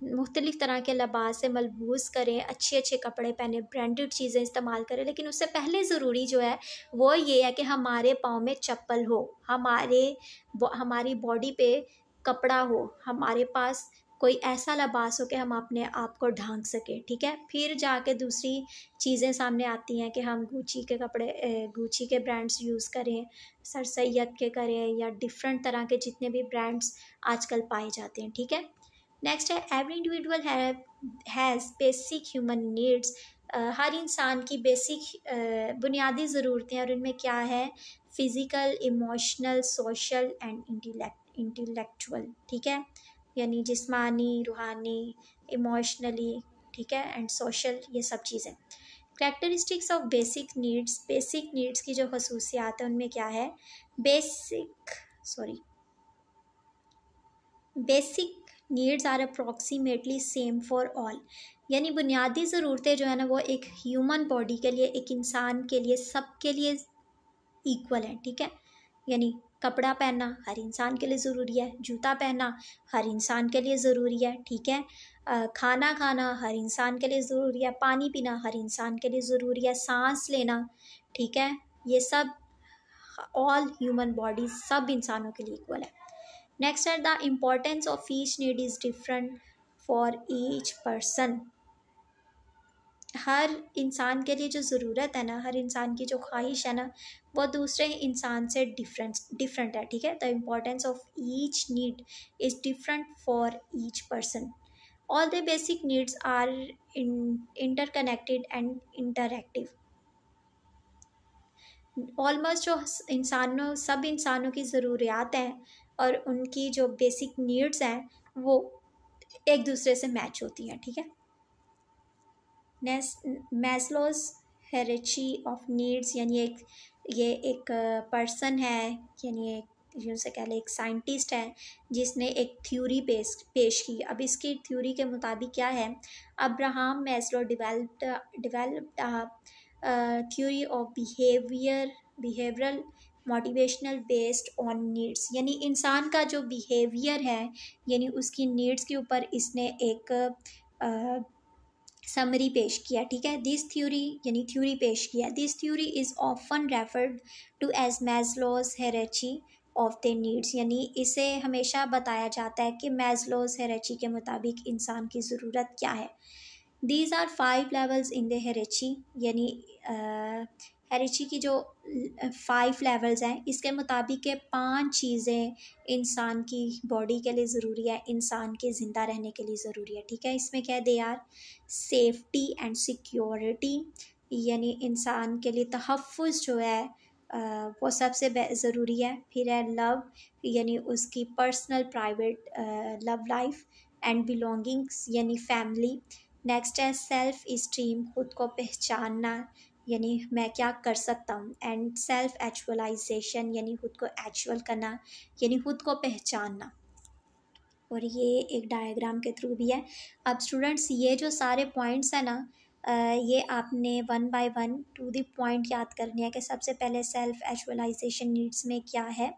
मुख्तलिफ़ तरह के लिबास से मलबूस करें, अच्छे अच्छे कपड़े पहने, ब्रांडेड चीज़ें इस्तेमाल करें, लेकिन उससे पहले ज़रूरी जो है वो ये है कि हमारे पाँव में चप्पल हो, हमारी बॉडी पे कपड़ा हो, हमारे पास कोई ऐसा लिबास हो कि हम अपने आप को ढांक सकें, ठीक है। फिर जाके दूसरी चीज़ें सामने आती हैं कि हम गुची के ब्रांड्स यूज़ करें, सर सैयद के करें या डिफरेंट तरह के जितने भी ब्रांड्स आजकल पाए जाते हैं, ठीक है। नेक्स्ट है every individual has basic human needs. हर इंसान की बेसिक बुनियादी ज़रूरतें और उनमें क्या है, physical, emotional, social and intellectual, ठीक है, यानी जिस्मानी, रूहानी, इमोशनली, ठीक है, एंड सोशल, ये सब चीज़ें। कैरेक्टरिस्टिक्स ऑफ बेसिक नीड्स की जो खसूसियात है उनमें क्या है, basic needs are approximately same for all, यानी बुनियादी ज़रूरतें जो है ना वो एक ह्यूमन बॉडी के लिए, एक इंसान के लिए, सबके लिए इक्वल है, ठीक है। यानी कपड़ा पहनना हर इंसान के लिए ज़रूरी है, जूता पहनना हर इंसान के लिए ज़रूरी है, ठीक है। खाना खाना हर इंसान के लिए ज़रूरी है, पानी पीना हर इंसान के लिए ज़रूरी है, सांस लेना, ठीक है। ये सब ऑल ह्यूमन बॉडीज सब इंसानों के लिए इक्वल है। नेक्स्ट है the importance of each need is different for each person. हर इंसान के लिए जो ज़रूरत है ना, हर इंसान की जो ख्वाहिश है ना, वो दूसरे इंसान से डिफरेंट है, ठीक है। The importance of each need is different for each person. All the basic needs are interconnected and interactive. Almost जो इंसानों सब इंसानों की ज़रूरियात हैं और उनकी जो बेसिक नीड्स हैं वो एक दूसरे से मैच होती हैं, ठीक है। मैस्लोस हायरार्की ऑफ नीड्स, यानी ये एक पर्सन है, यानी एक यूँ से कह लें एक साइंटिस्ट है जिसने एक थ्योरी पेश की। अब इसकी थ्योरी के मुताबिक क्या है, Abraham Maslow developed theory of behavioural motivational based on needs, यानी इंसान का जो बिहेवियर है यानी उसकी नीड्स के ऊपर इसने एक समरी पेश किया, ठीक है। दिस थ्योरी यानी थ्योरी पेश किया। This theory is often referred to as Maslow's hierarchy of the needs, यानी इसे हमेशा बताया जाता है कि मैस्लोस हायरार्की के मुताबिक इंसान की ज़रूरत क्या है। These are 5 levels in the hierarchy, यानी हायरार्की की जो 5 लेवल्स हैं इसके मुताबिक ये 5 चीज़ें इंसान की बॉडी के लिए ज़रूरी है, इंसान के ज़िंदा रहने के लिए ज़रूरी है, ठीक है। इसमें क्या है, they are safety and security, यानी इंसान के लिए तहफ़्फ़ुज़ जो है वो सबसे ज़रूरी है। फिर है लव, यानी उसकी personal private love life and belongings, यानी फैमिली। नेक्स्ट है सेल्फ इस्टीम, खुद को पहचानना, यानी मैं क्या कर सकता हूँ। एंड सेल्फ एक्चुअलाइजेशन, यानी खुद को एक्चुअल करना, यानी खुद को पहचानना। और ये एक डायग्राम के थ्रू भी है। अब स्टूडेंट्स ये जो सारे पॉइंट्स हैं ना, ये आपने one by one two the point याद करने हैं कि सबसे पहले सेल्फ एक्चुअलाइजेशन नीड्स में क्या है।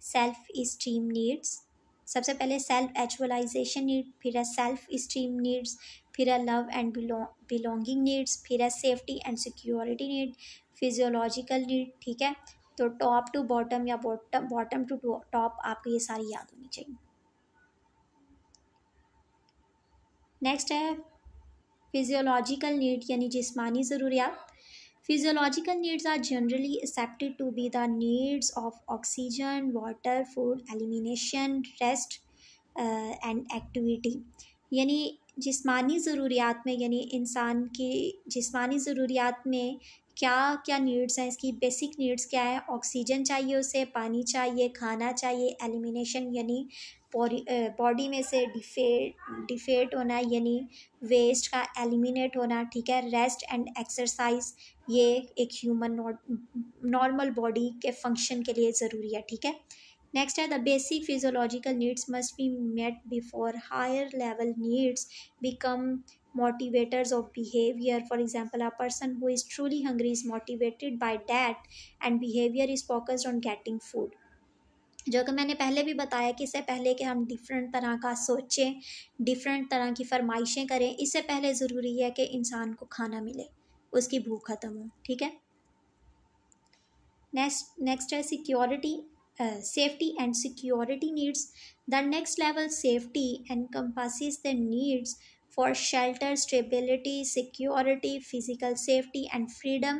सेल्फ इस्टीम नीड्स, सबसे पहले सेल्फ एक्चुअलाइजेशन नीड, फिर है सेल्फ इस्टीम नीड्स, फिर है लव एंड बिलोंगिंग नीड्स, फिर है safety and security need, physiological need, ठीक है। तो टॉप टू बॉटम या बॉटम टू टॉप आपको ये सारी याद होनी चाहिए। नेक्स्ट है फिजियोलॉजिकल नीड, यानी जिस्मानी ज़रूरियात। Physiological needs are generally accepted to be the needs of oxygen, water, food, elimination, rest and activity, यानी जिस्मानी ज़रूरियात में, यानी इंसान की जिस्मानी ज़रूरियात में क्या क्या नीड्स हैं, इसकी बेसिक नीड्स क्या है। ऑक्सीजन चाहिए उसे, पानी चाहिए, खाना चाहिए, एलिमिनेशन यानी बॉडी में से डिफेट होना, यानी वेस्ट का एलिमिनेट होना, ठीक है। रेस्ट एंड एक्सरसाइज, ये एक ह्यूमन नॉर्मल बॉडी के फंक्शन के लिए ज़रूरी है, ठीक है। नेक्स्ट है the basic physiological needs must be met before higher level needs become motivators of behavior. For example, a person who is truly hungry is motivated by that and behavior is focused on getting food. जो कि मैंने पहले भी बताया कि इससे पहले कि हम डिफरेंट तरह का सोचें, डिफरेंट तरह की फरमाइशें करें, इससे पहले ज़रूरी है कि इंसान को खाना मिले, उसकी भूख ख़त्म हो, ठीक है। नेक्स्ट है security, safety and security needs. The next level, safety, encompasses the needs for shelter, stability, security, physical safety and freedom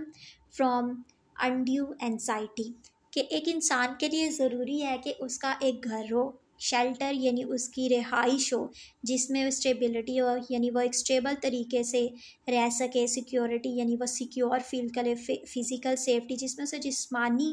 from undue anxiety, कि एक इंसान के लिए ज़रूरी है कि उसका एक घर हो, शेल्टर यानी उसकी रिहाइश हो जिसमें स्टेबिलिटी हो, यानी वो एक स्टेबल तरीके से रह सके, सिक्योरिटी यानी वो सिक्योर फील करे, फ़िज़िकल सेफ्टी जिसमें उसे जिस्मानी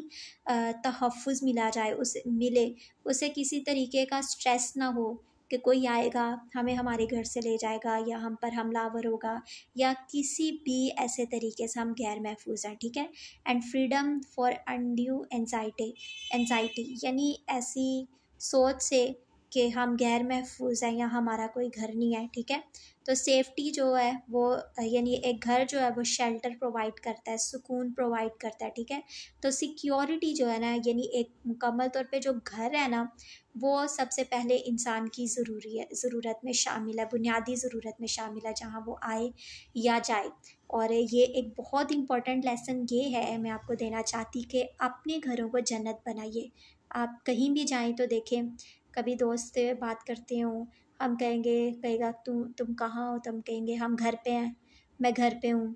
तहफ़्फ़ुज़ मिला जाए, उसे मिले, उसे किसी तरीके का स्ट्रेस ना हो कि कोई आएगा हमें हमारे घर से ले जाएगा या हम पर हमलावर होगा या किसी भी ऐसे तरीके से हम गैर महफूज हैं, ठीक है। And freedom for undue anxiety यानी ऐसी सोच से कि हम गैर महफूज हैं या हमारा कोई घर नहीं है, ठीक है। तो सेफ्टी जो है वो यानी एक घर जो है वो शेल्टर प्रोवाइड करता है, सुकून प्रोवाइड करता है, ठीक है। तो सिक्योरिटी जो है ना, यानी एक मुकम्मल तौर पे जो घर है ना, वो सबसे पहले इंसान की ज़रूरत में शामिल है, बुनियादी ज़रूरत में शामिल है, जहाँ वो आए या जाए। और ये एक बहुत इंपॉर्टेंट लेसन ये है मैं आपको देना चाहती कि अपने घरों को जन्नत बनाइए। आप कहीं भी जाएं तो देखें, कभी दोस्त से बात करते हो, हम कहेगा तुम कहाँ हो, तुम कहेंगे हम घर पे हैं, मैं घर पे हूँ।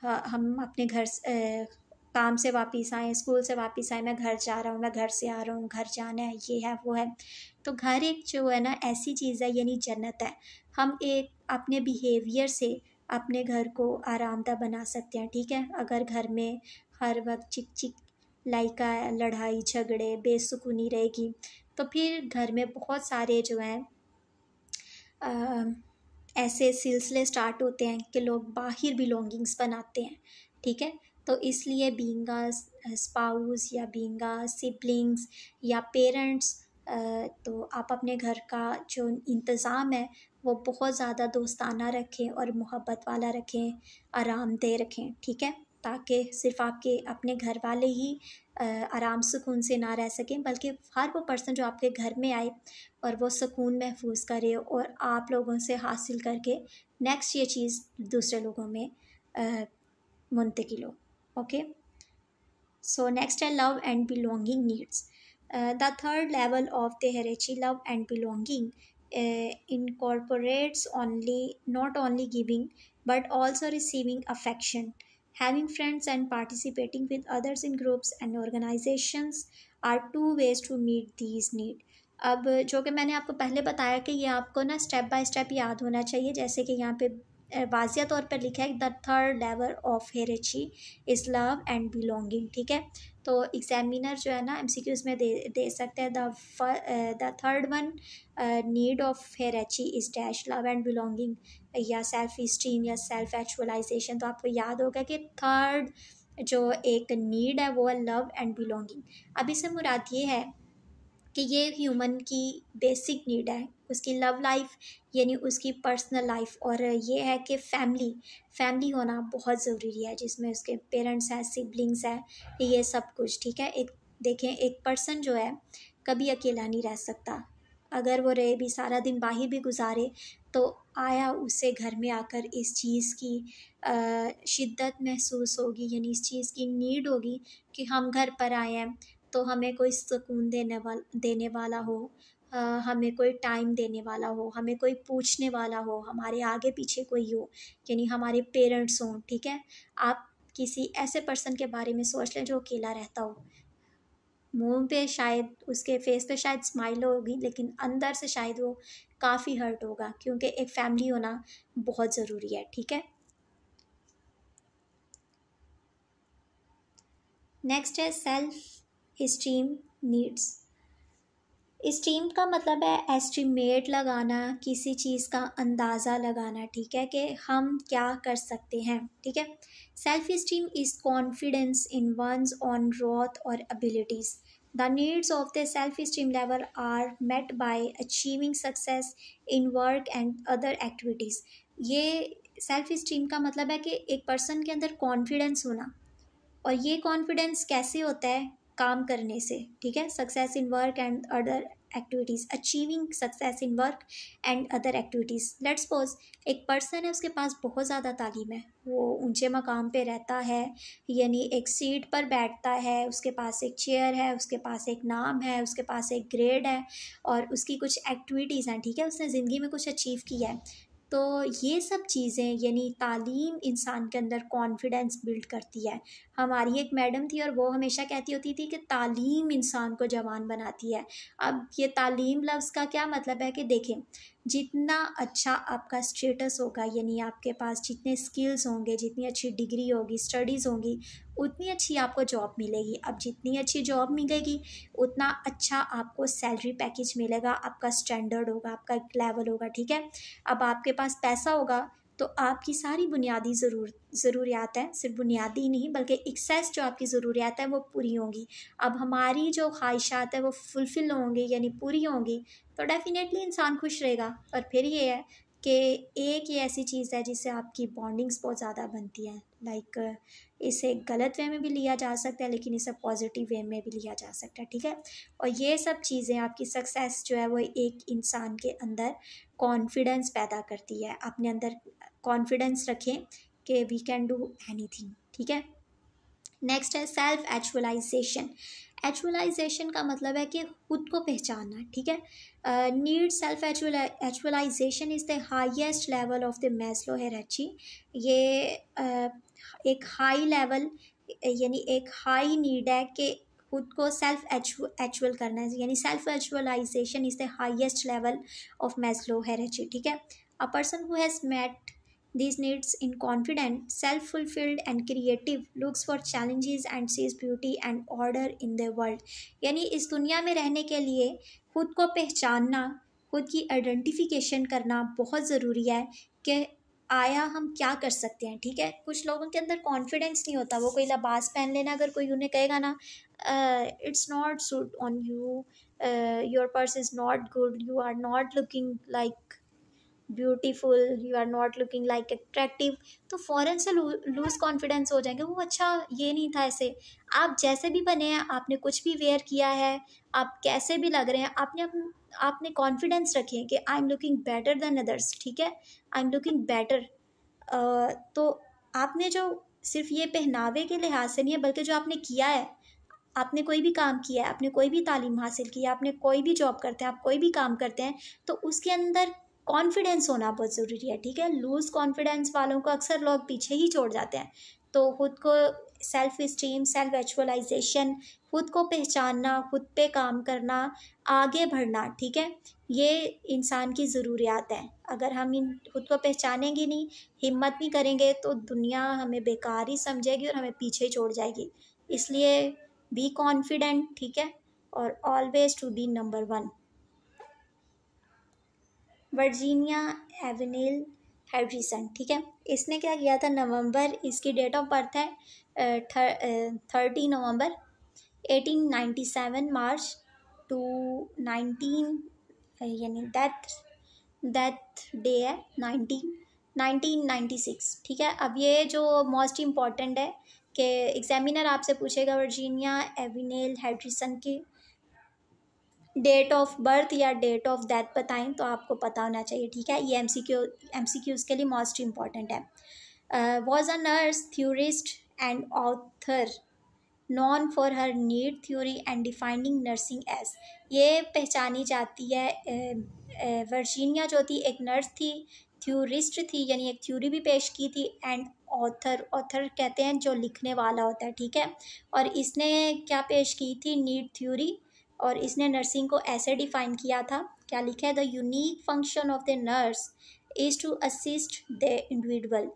हम अपने काम से वापस आए, स्कूल से वापस आए, मैं घर जा रहा हूँ, मैं घर से आ रहा हूँ, घर जाना है, ये है वो है। तो घर एक जो है ना ऐसी चीज़ है, यानी जन्नत है। हम एक अपने बिहेवियर से अपने घर को आरामदा बना सकते हैं, ठीक है। अगर घर में हर वक्त चिक चिक लाइका लड़ाई झगड़े बेसुकूनी रहेगी, तो फिर घर में बहुत सारे जो हैं ऐसे सिलसिले स्टार्ट होते हैं कि लोग बाहर बिलोंगिंग्स बनाते हैं, ठीक है। तो इसलिए बीइंग अ स्पाउस या बीइंग अ सिबलिंग्स या पेरेंट्स, तो आप अपने घर का जो इंतज़ाम है वो बहुत ज़्यादा दोस्ताना रखें और मोहब्बत वाला रखें, आरामदेह रखें, ठीक है। ताकि सिर्फ आपके अपने घर वाले ही आराम सुकून से ना रह सकें, बल्कि हर वो पर्सन जो आपके घर में आए और वो सुकून महफूज करे और आप लोगों से हासिल करके नेक्स्ट ये चीज़ दूसरे लोगों में मुंतकिल हो। ओके, so next है love and belonging needs. The third level of the hierarchy, love and belonging, incorporates not only giving but also receiving affection. Having friends and participating with others in groups and organizations are two ways to meet these needs. अब जो कि मैंने आपको पहले बताया कि ये आपको ना स्टेप बाय स्टेप याद होना चाहिए, जैसे कि यहाँ पे वाजिया तौर पर लिखा है the third level of hierarchy is love and belonging, ठीक है। तो एग्जामिनर जो है ना एमसीक्यूज में दे सकते हैं the third one need of hierarchy is dash love and belonging या सेल्फ इस्टीम या सेल्फ एक्चुअलाइजेशन। तो आपको याद होगा कि थर्ड जो एक नीड है वो है लव एंड बिलोंगिंग। अब इससे मुराद ये है कि ये ह्यूमन की बेसिक नीड है, उसकी लव लाइफ यानी उसकी पर्सनल लाइफ, और ये है कि फैमिली होना बहुत ज़रूरी है, जिसमें उसके पेरेंट्स हैं, सिबलिंग्स हैं, ये सब कुछ, ठीक है। एक देखें, एक पर्सन जो है कभी अकेला नहीं रह सकता। अगर वो रहे भी सारा दिन बाहर भी गुजारे, तो आया उसे घर में आकर इस चीज़ की शिद्दत महसूस होगी, यानी इस चीज़ की नीड होगी कि हम घर पर आए हैं तो हमें कोई सुकून देने वाला हो, हमें कोई टाइम देने वाला हो, हमें कोई पूछने वाला हो, हमारे आगे पीछे कोई हो, यानी हमारे पेरेंट्स हों, ठीक है। आप किसी ऐसे पर्सन के बारे में सोच लें जो अकेला रहता हो, मुंह पे शायद उसके फेस पे शायद स्माइल होगी, लेकिन अंदर से शायद वो काफ़ी हर्ट होगा, क्योंकि एक फैमिली होना बहुत ज़रूरी है, ठीक है। नेक्स्ट है सेल्फ इस्टीम नीड्स। इस्टीम का मतलब है एस्टिमेट लगाना, किसी चीज़ का अंदाज़ा लगाना, ठीक है, कि हम क्या कर सकते हैं, ठीक है। Self esteem is confidence in one's own growth और abilities. The needs of the self esteem level are met by achieving success in work and other activities. ये सेल्फ इस्टीम का मतलब है कि एक पर्सन के अंदर कॉन्फिडेंस होना, और ये कॉन्फिडेंस कैसे होता है, काम करने से, ठीक है। Success in work and other activities, achieving success in work and other activities. Let's suppose एक पर्सन है, उसके पास बहुत ज़्यादा तालीम है, वो ऊंचे मकाम पे रहता है, यानी एक सीट पर बैठता है, उसके पास एक चेयर है, उसके पास एक नाम है, उसके पास एक ग्रेड है, और उसकी कुछ एक्टिविटीज़ हैं, ठीक है, उसने ज़िंदगी में कुछ अचीव किया है। तो ये सब चीज़ें यानी तालीम इंसान के अंदर कॉन्फिडेंस बिल्ड करती है। हमारी एक मैडम थी और वो हमेशा कहती होती थी कि तालीम इंसान को जवान बनाती है। अब ये तालीम लफ्ज़ का क्या मतलब है कि देखें, जितना अच्छा आपका स्टेटस होगा, यानी आपके पास जितने स्किल्स होंगे, जितनी अच्छी डिग्री होगी, स्टडीज़ होंगी, उतनी अच्छी आपको जॉब मिलेगी। अब जितनी अच्छी जॉब मिलेगी उतना अच्छा आपको सैलरी पैकेज मिलेगा, आपका स्टैंडर्ड होगा, आपका एक लेवल होगा, ठीक है। अब आपके पास पैसा होगा तो आपकी सारी बुनियादी ज़रूरियात हैं, सिर्फ बुनियादी नहीं बल्कि एक्सेस जो आपकी ज़रूरियात है वो पूरी होंगी। अब हमारी जो ख्वाहिशात है वो फुलफ़िल होंगी यानी पूरी होंगी, तो डेफ़िनेटली इंसान खुश रहेगा। और फिर ये है कि एक ये ऐसी चीज़ है जिससे आपकी बॉन्डिंग्स बहुत ज़्यादा बनती हैं। लाइक इसे गलत वे में भी लिया जा सकता है लेकिन इसे पॉजिटिव वे में भी लिया जा सकता है, ठीक है। और ये सब चीज़ें आपकी सक्सेस जो है वो एक इंसान के अंदर कॉन्फिडेंस पैदा करती है। अपने अंदर कॉन्फिडेंस रखें कि वी कैन डू एनीथिंग, ठीक है। नेक्स्ट है सेल्फ एक्चुअलाइजेशन। एक्चुअलाइजेशन का मतलब है कि खुद को पहचानना, ठीक है। Need self actualisation is the highest level of the Maslow hierarchy. ये एक हाई लेवल यानी एक हाई नीड है कि खुद को सेल्फ एक्चुअल करना है, यानी self actualisation is the highest level of Maslow hierarchy, ठीक है। A person who has met these needs in confident, self-fulfilled and creative looks for challenges and sees beauty and order in the world। यानी इस दुनिया में रहने के लिए खुद को पहचानना, खुद की आइडेंटिफिकेशन करना बहुत ज़रूरी है कि आया हम क्या कर सकते हैं, ठीक है। कुछ लोगों के अंदर कॉन्फिडेंस नहीं होता, वो कोई लिबास पहन लेना, अगर कोई उन्हें कहेगा ना it's not suit on you, your purse is not good, you are not looking like beautiful, you are not looking like attractive, तो फ़ौरन से लूज़ कॉन्फिडेंस हो जाएंगे। वो अच्छा ये नहीं था, ऐसे आप जैसे भी बने हैं, आपने कुछ भी वेयर किया है, आप कैसे भी लग रहे हैं, आपने कॉन्फिडेंस रखें कि I am looking better than others, ठीक है, आई एम लुकिंग बेटर। तो आपने जो सिर्फ ये पहनावे के लिहाज से नहीं है बल्कि जो आपने किया है, आपने कोई भी काम किया है, आपने कोई भी तालीम हासिल की है, आपने कोई भी जॉब करते हैं, आप कोई भी काम करते हैं, तो उसके अंदर कॉन्फिडेंस होना बहुत ज़रूरी है, ठीक है। लूज कॉन्फिडेंस वालों को अक्सर लोग पीछे ही छोड़ जाते हैं। तो खुद को सेल्फ इस्टीम, सेल्फ एक्चुअलाइजेशन, खुद को पहचानना, खुद पे काम करना, आगे बढ़ना, ठीक है, ये इंसान की ज़रूरियात है। अगर हम इन खुद को पहचानेंगे नहीं, हिम्मत नहीं करेंगे, तो दुनिया हमें बेकार ही समझेगी और हमें पीछे छोड़ जाएगी। इसलिए बी कॉन्फिडेंट, ठीक है, और always to be number one. Virginia Avenel Harrison, ठीक है, इसने क्या किया था, नवंबर, इसकी डेट ऑफ बर्थ है 30 नवंबर 1897, मार्च टू 19 यानी डेथ डे है 1996, ठीक है। अब ये जो मोस्ट इम्पॉर्टेंट है कि एग्जामिनर आपसे पूछेगा वर्जीनिया एवेनिल हैरिसन की डेट ऑफ बर्थ या डेट ऑफ डेथ बताएं, तो आपको पता होना चाहिए, ठीक है। ये एमसीक्यूज़ के लिए मोस्ट इम्पॉर्टेंट है। Was a nurse, theorist and author known for her need theory and defining nursing as. ये पहचानी जाती है, वर्जीनिया जो थी एक नर्स थी, थ्योरिस्ट थी यानी एक थ्योरी भी पेश की थी, एंड ऑथर कहते हैं जो लिखने वाला होता है, ठीक है। और इसने क्या पेश की थी, नीड थ्योरी, और इसने नर्सिंग को ऐसे डिफाइन किया था, क्या लिखा है, the unique function of the nurse is to assist the individual.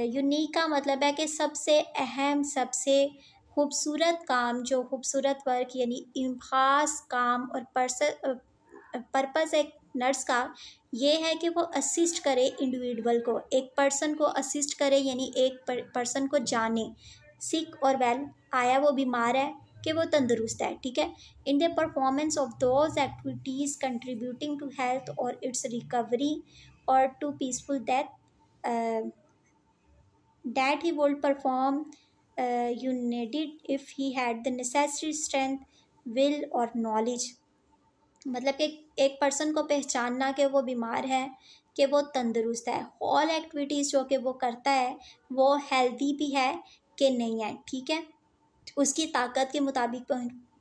Unique का मतलब है कि सबसे अहम, सबसे खूबसूरत काम, जो खूबसूरत वर्क यानी ख़ास काम और पर्पस एक नर्स का ये है कि वो असिस्ट करे इंडिविजुअल को, एक पर्सन को असिस्ट करे, यानी एक पर्सन को जाने, सिक और वेल, आया वो बीमार है कि वो तंदुरुस्त है, ठीक है, in the performance of those activities contributing to health और इट्स रिकवरी और to peaceful death that he would perform you needed if he had the necessary strength, will or knowledge। मतलब कि एक पर्सन को पहचानना कि वो बीमार है कि वो तंदुरुस्त है, ऑल एक्टिविटीज़ जो कि वो करता है वो हेल्दी भी है कि नहीं है, ठीक है, उसकी ताकत के मुताबिक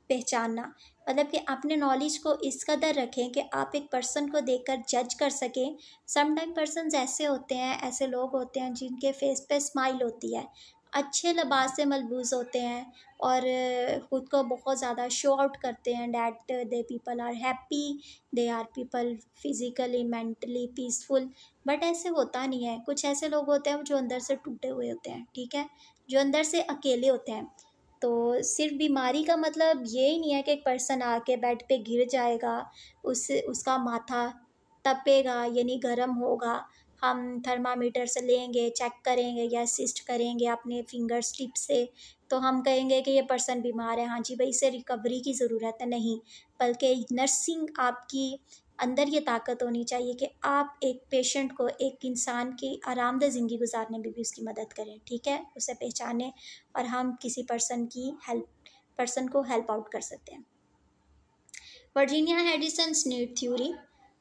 पहचानना। मतलब कि अपने नॉलेज को इस कदर रखें कि आप एक पर्सन को देखकर जज कर सकें। समटाइम पर्सन्स ऐसे होते हैं, ऐसे लोग होते हैं जिनके फेस पे स्माइल होती है, अच्छे लिबास से मलबूस होते हैं और ख़ुद को बहुत ज़्यादा शो आउट करते हैं that they people are happy, they are people physically mentally peaceful, but ऐसे होता नहीं है। कुछ ऐसे लोग होते हैं जो अंदर से टूटे हुए होते हैं, ठीक है, जो अंदर से अकेले होते हैं। तो सिर्फ बीमारी का मतलब ये ही नहीं है कि एक पर्सन आके बेड पे गिर जाएगा, उसका माथा तपेगा यानी गर्म होगा, हम थर्मामीटर से लेंगे, चेक करेंगे या असिस्ट करेंगे अपने फिंगर टिप से, तो हम कहेंगे कि ये पर्सन बीमार है, हाँ जी भाई इसे रिकवरी की ज़रूरत है। नहीं, बल्कि नर्सिंग आपकी अंदर ये ताकत होनी चाहिए कि आप एक पेशेंट को, एक इंसान की आरामदेह ज़िंदगी गुजारने में भी उसकी मदद करें, ठीक है, उसे पहचानें और हम किसी पर्सन को हेल्प आउट कर सकते हैं। Virginia Haddison's need theory.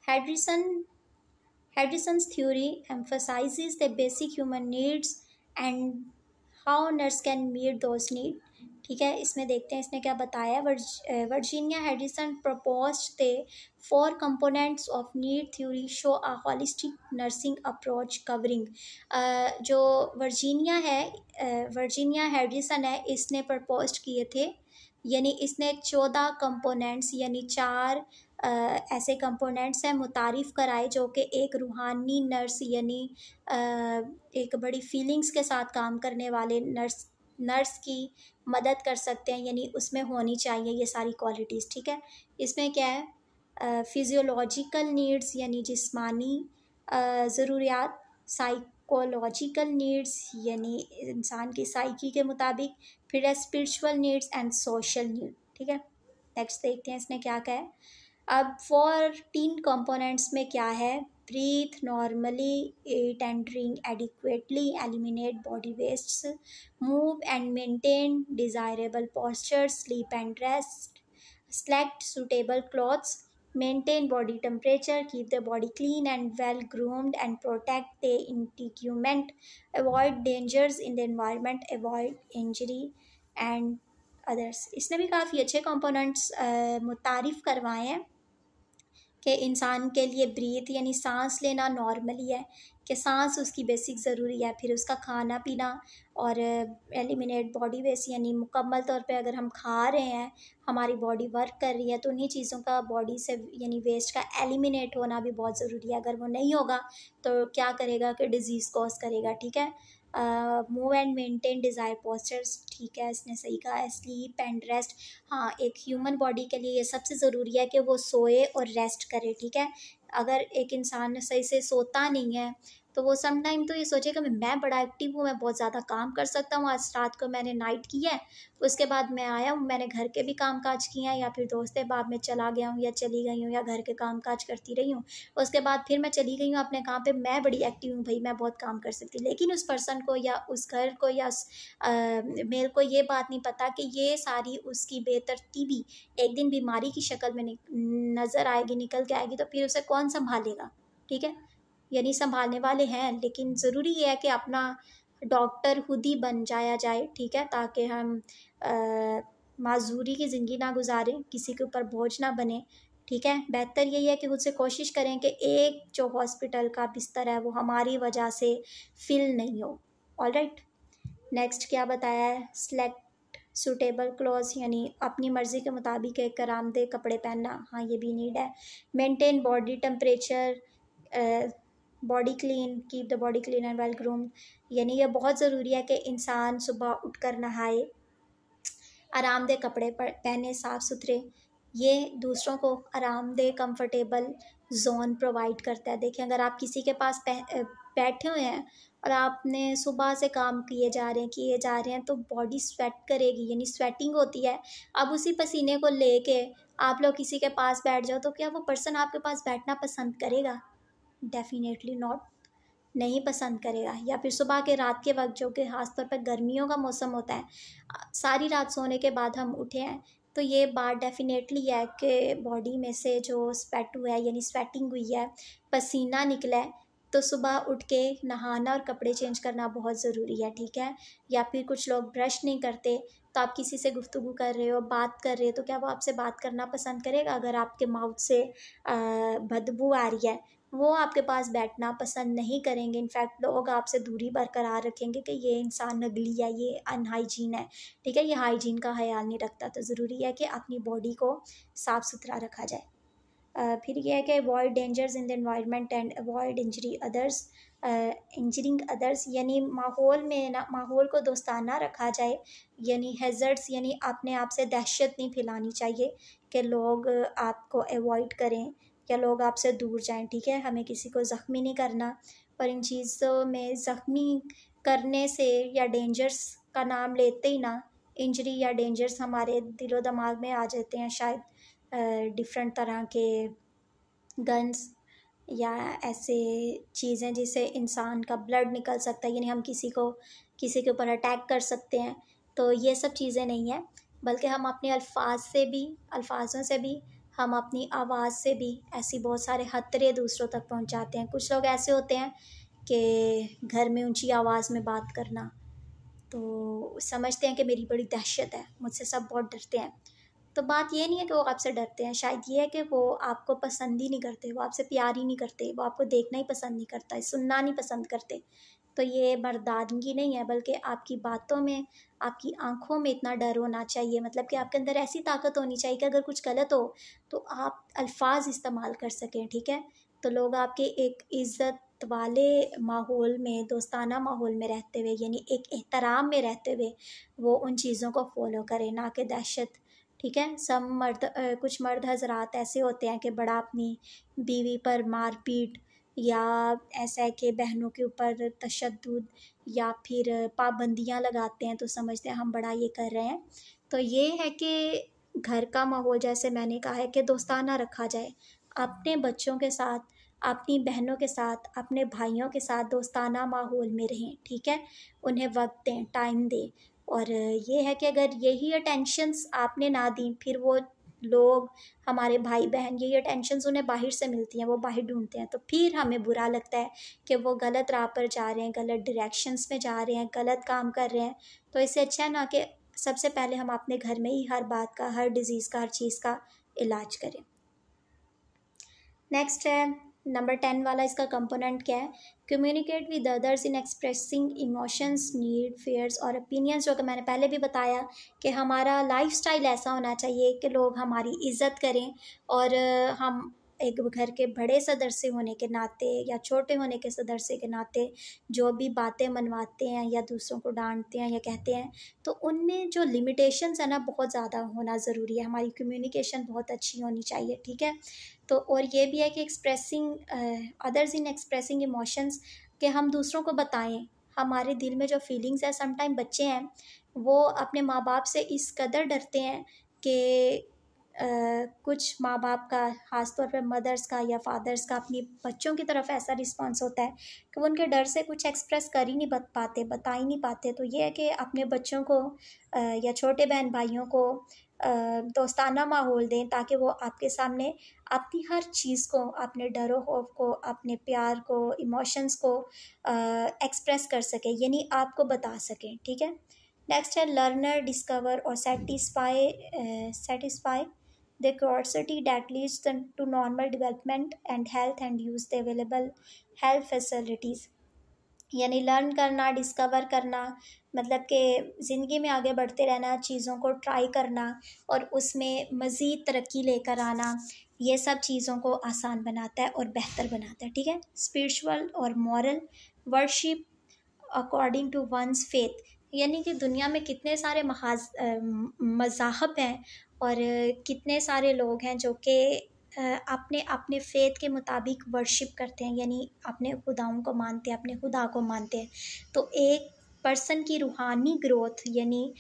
Haddison Haddison's theory emphasizes the basic human needs and how nurse can meet those needs। ठीक है, इसमें देखते हैं इसने क्या बताया। Virginia Haddison proposed the 4 components of need theory show a holistic nursing approach covering। जो वर्जीनिया हैडिसन है, इसने प्रपोज किए थे, यानी इसने 14 कंपोनेंट्स यानी 4 ऐसे कंपोनेंट्स हैं मुतारिफ़ कराए जो कि एक रूहानी नर्स यानी एक बड़ी फीलिंग्स के साथ काम करने वाले नर्स की मदद कर सकते हैं, यानी उसमें होनी चाहिए ये सारी क्वालिटीज़। ठीक है, इसमें क्या है, फिजियोलॉजिकल नीड्स यानी जिस्मानी ज़रूरियात, साइकोलॉजिकल नीड्स यानी इंसान की साइकी के मुताबिक, फिर है spiritual needs and social need. ठीक है, नेक्स्ट देखते हैं इसने क्या कहा है। अब 14 कंपोनेंट्स में क्या है, breathe normally, eat and drink adequately, eliminate body wastes, move and maintain desirable posture, sleep and rest, select suitable clothes, maintain body temperature, keep the body clean and well groomed and protect the integument, avoid dangers in the environment, avoid injury and others। इसने भी काफ़ी अच्छे कंपोनेंट्स मुतारिफ़ करवाए हैं कि इंसान के लिए ब्रीथ यानी सांस लेना नॉर्मली है, कि सांस उसकी बेसिक ज़रूरी है, फिर उसका खाना पीना, और एलिमिनेट बॉडी वेस्ट यानी मुकम्मल तौर पे अगर हम खा रहे हैं, हमारी बॉडी वर्क कर रही है, तो उन्हीं चीज़ों का बॉडी से यानी वेस्ट का एलिमिनेट होना भी बहुत ज़रूरी है। अगर वो नहीं होगा तो क्या करेगा कि डिज़ीज़ कॉज करेगा। ठीक है, move and maintain desire postures, ठीक है इसने सही कहा है। स्लीप एंड रेस्ट, हाँ एक ह्यूमन बॉडी के लिए ये सबसे ज़रूरी है कि वो सोए और रेस्ट करे। ठीक है, अगर एक इंसान सही से सोता नहीं है तो वो सम टाइम तो ये सोचेगा मैं बड़ा एक्टिव हूँ, मैं बहुत ज़्यादा काम कर सकता हूँ, आज रात को मैंने नाइट की है, उसके बाद मैं आया हूँ, मैंने घर के भी काम काज किए हैं, या फिर दोस्त बाब में चला गया हूँ या चली गई हूँ या घर के काम काज करती रही हूँ, उसके बाद फिर मैं चली गई हूँ अपने काम पे, मैं बड़ी एक्टिव हूँ भाई, मैं बहुत काम कर सकती। लेकिन उस पर्सन को या उस घर को या उस मेल को ये बात नहीं पता कि ये सारी उसकी बेतरतीबी एक दिन बीमारी की शक्ल में नज़र आएगी, निकल के आएगी, तो फिर उसे कौन संभालेगा। ठीक है, यानी संभालने वाले हैं, लेकिन ज़रूरी ये है कि अपना डॉक्टर खुद ही बन जाया जाए। ठीक है, ताकि हम माजूरी की ज़िंदगी ना गुजारें, किसी के ऊपर बोझ ना बने। ठीक है, बेहतर यही है कि खुद से कोशिश करें कि एक जो हॉस्पिटल का बिस्तर है वो हमारी वजह से फिल नहीं हो। ऑलराइट, नेक्स्ट क्या बताया है, सेलेक्ट सूटेबल क्लॉथ यानी अपनी मर्ज़ी के मुताबिक एक आरामदेह कपड़े पहनना, हाँ ये भी नीड है। Maintain body temperature, body clean, keep the body clean and well groomed, यानी ये बहुत ज़रूरी है कि इंसान सुबह उठकर नहाए, आरामदेह कपड़े पहने साफ़ सुथरे, ये दूसरों को आरामदेह कंफर्टेबल जोन प्रोवाइड करता है। देखिए, अगर आप किसी के पास बैठे हुए हैं और आपने सुबह से काम किए जा रहे हैं तो बॉडी स्वेट करेगी, यानी स्वेटिंग होती है। अब उसी पसीने को लेके आप लोग किसी के पास बैठ जाओ तो क्या वो पर्सन आपके पास बैठना पसंद करेगा? डेफिनेटली नॉट, नहीं पसंद करेगा। या फिर सुबह के रात के वक्त जो कि ख़ासतौर पर गर्मियों का मौसम होता है, सारी रात सोने के बाद हम उठे हैं तो ये बात डेफिनेटली है कि बॉडी में से जो स्वेट हुआ है यानी स्वेटिंग हुई है, पसीना निकला है, तो सुबह उठ के नहाना और कपड़े चेंज करना बहुत ज़रूरी है। ठीक है, या फिर कुछ लोग ब्रश नहीं करते, तो आप किसी से गुफ्तगू कर रहे हो, बात कर रहे हो, तो क्या वो आपसे बात करना पसंद करेगा? अगर आपके माउथ से बदबू आ रही है, वो आपके पास बैठना पसंद नहीं करेंगे। इनफैक्ट लोग आपसे दूरी बरकरार रखेंगे कि ये इंसान नगली है, ये अनहाइजीन है। ठीक है, ये हाइजीन का ख्याल नहीं रखता। तो ज़रूरी है कि अपनी बॉडी को साफ़ सुथरा रखा जाए। फिर यह है कि avoid dangers in the environment and avoid injuring others, यानी माहौल को दोस्ताना रखा जाए, यानी हैज़र्ड्स यानी अपने आप से दहशत नहीं फैलानी चाहिए कि लोग आपको अवॉइड करें या लोग आपसे दूर जाएं। ठीक है, हमें किसी को ज़ख्मी नहीं करना, और इन चीज़ों में ज़ख्मी करने से या डेंजर्स का नाम लेते ही ना इंजरी या डेंजर्स हमारे दिलो दिमाग में आ जाते हैं। शायद डिफरेंट तरह के गन्स या ऐसे चीज़ें जिससे इंसान का ब्लड निकल सकता है, यानी हम किसी के ऊपर अटैक कर सकते हैं। तो ये सब चीज़ें नहीं हैं, बल्कि हम अपने अल्फाजों से भी, हम अपनी आवाज़ से भी ऐसी बहुत सारे खतरे दूसरों तक पहुंचाते हैं। कुछ लोग ऐसे होते हैं कि घर में ऊंची आवाज़ में बात करना, तो समझते हैं कि मेरी बड़ी दहशत है, मुझसे सब बहुत डरते हैं। तो बात ये नहीं है कि वो आपसे डरते हैं, शायद ये है कि वो आपको पसंद ही नहीं करते, वो आपसे प्यार ही नहीं करते, वो आपको देखना ही पसंद नहीं करता, सुनना नहीं पसंद करते। तो ये मर्दानगी नहीं है, बल्कि आपकी बातों में, आपकी आंखों में इतना डर होना चाहिए, मतलब कि आपके अंदर ऐसी ताकत होनी चाहिए कि अगर कुछ गलत हो तो आप अल्फाज इस्तेमाल कर सकें, ठीक है। तो लोग आपके एक इज़्ज़त वाले माहौल में, दोस्ताना माहौल में रहते हुए, यानी एक एहतराम में रहते हुए वो उन चीज़ों को फॉलो करें, ना कि दहशत, ठीक है। कुछ मर्द हजरात ऐसे होते हैं कि बड़ा अपनी बीवी पर मारपीट या ऐसा है कि बहनों के ऊपर तशद्दुद या फिर पाबंदियां लगाते हैं, तो समझते हैं हम बड़ा ये कर रहे हैं। तो ये है कि घर का माहौल, जैसे मैंने कहा है, कि दोस्ताना रखा जाए। अपने बच्चों के साथ, अपनी बहनों के साथ, अपने भाइयों के साथ दोस्ताना माहौल में रहें, ठीक है। उन्हें वक्त दें, टाइम दें। और ये है कि अगर यही अटेंशंस आपने ना दी, फिर वो लोग, हमारे भाई बहन, यही अटेंशंस उन्हें बाहर से मिलती हैं, वो बाहर ढूंढते हैं, तो फिर हमें बुरा लगता है कि वो गलत राह पर जा रहे हैं, गलत डायरेक्शंस में जा रहे हैं, गलत काम कर रहे हैं। तो इससे अच्छा है ना कि सबसे पहले हम अपने घर में ही हर बात का, हर डिजीज़ का, हर चीज़ का इलाज करें। नेक्स्ट है नंबर 10 वाला, इसका कंपोनेंट क्या है? Communicate with others in expressing emotions, need, fears और ओपिनियंस। जो कि मैंने पहले भी बताया कि हमारा लाइफस्टाइल ऐसा होना चाहिए कि लोग हमारी इज़्ज़त करें, और हम एक घर के बड़े सदस्य होने के नाते या छोटे होने के सदस्य के नाते जो भी बातें मनवाते हैं या दूसरों को डांटते हैं या कहते हैं, तो उनमें जो लिमिटेशंस है ना, बहुत ज़्यादा होना ज़रूरी है। हमारी कम्युनिकेशन बहुत अच्छी होनी चाहिए, ठीक है। तो और ये भी है कि expressing others in expressing emotions, कि हम दूसरों को बताएं हमारे दिल में जो फीलिंग्स है। समटाइम बच्चे हैं, वो अपने माँ बाप से इस कदर डरते हैं कि कुछ माँ बाप का, ख़ास तौर पे मदर्स का या फादर्स का, अपनी बच्चों की तरफ ऐसा रिस्पॉन्स होता है कि वो उनके डर से कुछ एक्सप्रेस कर ही नहीं बता ही नहीं पाते। तो ये है कि अपने बच्चों को या छोटे बहन भाइयों को दोस्ताना माहौल दें, ताकि वो आपके सामने अपनी हर चीज़ को, अपने डरो खौफ को, अपने प्यार को, इमोशंस को एक्सप्रेस कर सके, यानी आपको बता सकें, ठीक है। नेक्स्ट है लर्नर डिस्कवर और satisfy the curiosity that leads to normal development and health and use the available health facilities. यानी लर्न करना, डिस्कवर करना, मतलब कि ज़िंदगी में आगे बढ़ते रहना, चीज़ों को ट्राई करना और उसमें मज़ीद तरक्की लेकर आना, ये सब चीज़ों को आसान बनाता है और बेहतर बनाता है, ठीक है। स्पिरिचुअल और moral worship according to one's faith, यानी कि दुनिया में कितने सारे मज़ाहब हैं और कितने सारे लोग हैं जो कि अपने अपने फेथ के मुताबिक वर्शिप करते हैं, यानी अपने खुदाओं को मानते हैं, अपने खुदा को मानते हैं। तो एक पर्सन की रूहानी ग्रोथ, यानी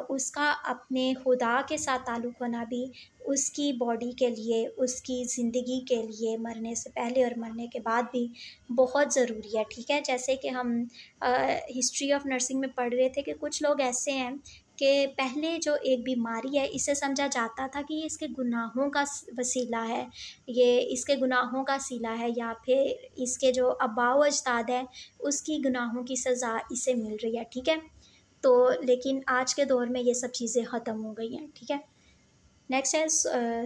उसका अपने खुदा के साथ ताल्लुक़ होना भी उसकी बॉडी के लिए, उसकी ज़िंदगी के लिए, मरने से पहले और मरने के बाद भी बहुत ज़रूरी है, ठीक है। जैसे कि हम हिस्ट्री ऑफ नर्सिंग में पढ़ रहे थे कि कुछ लोग ऐसे हैं कि पहले जो एक बीमारी है, इसे समझा जाता था कि ये इसके गुनाहों का वसीला है, ये इसके गुनाहों का सिला है, या फिर इसके जो आबाओ अजदाद है उसकी गुनाहों की सज़ा इसे मिल रही है, ठीक है। तो लेकिन आज के दौर में ये सब चीज़ें ख़त्म हो गई हैं, ठीक है। नेक्स्ट है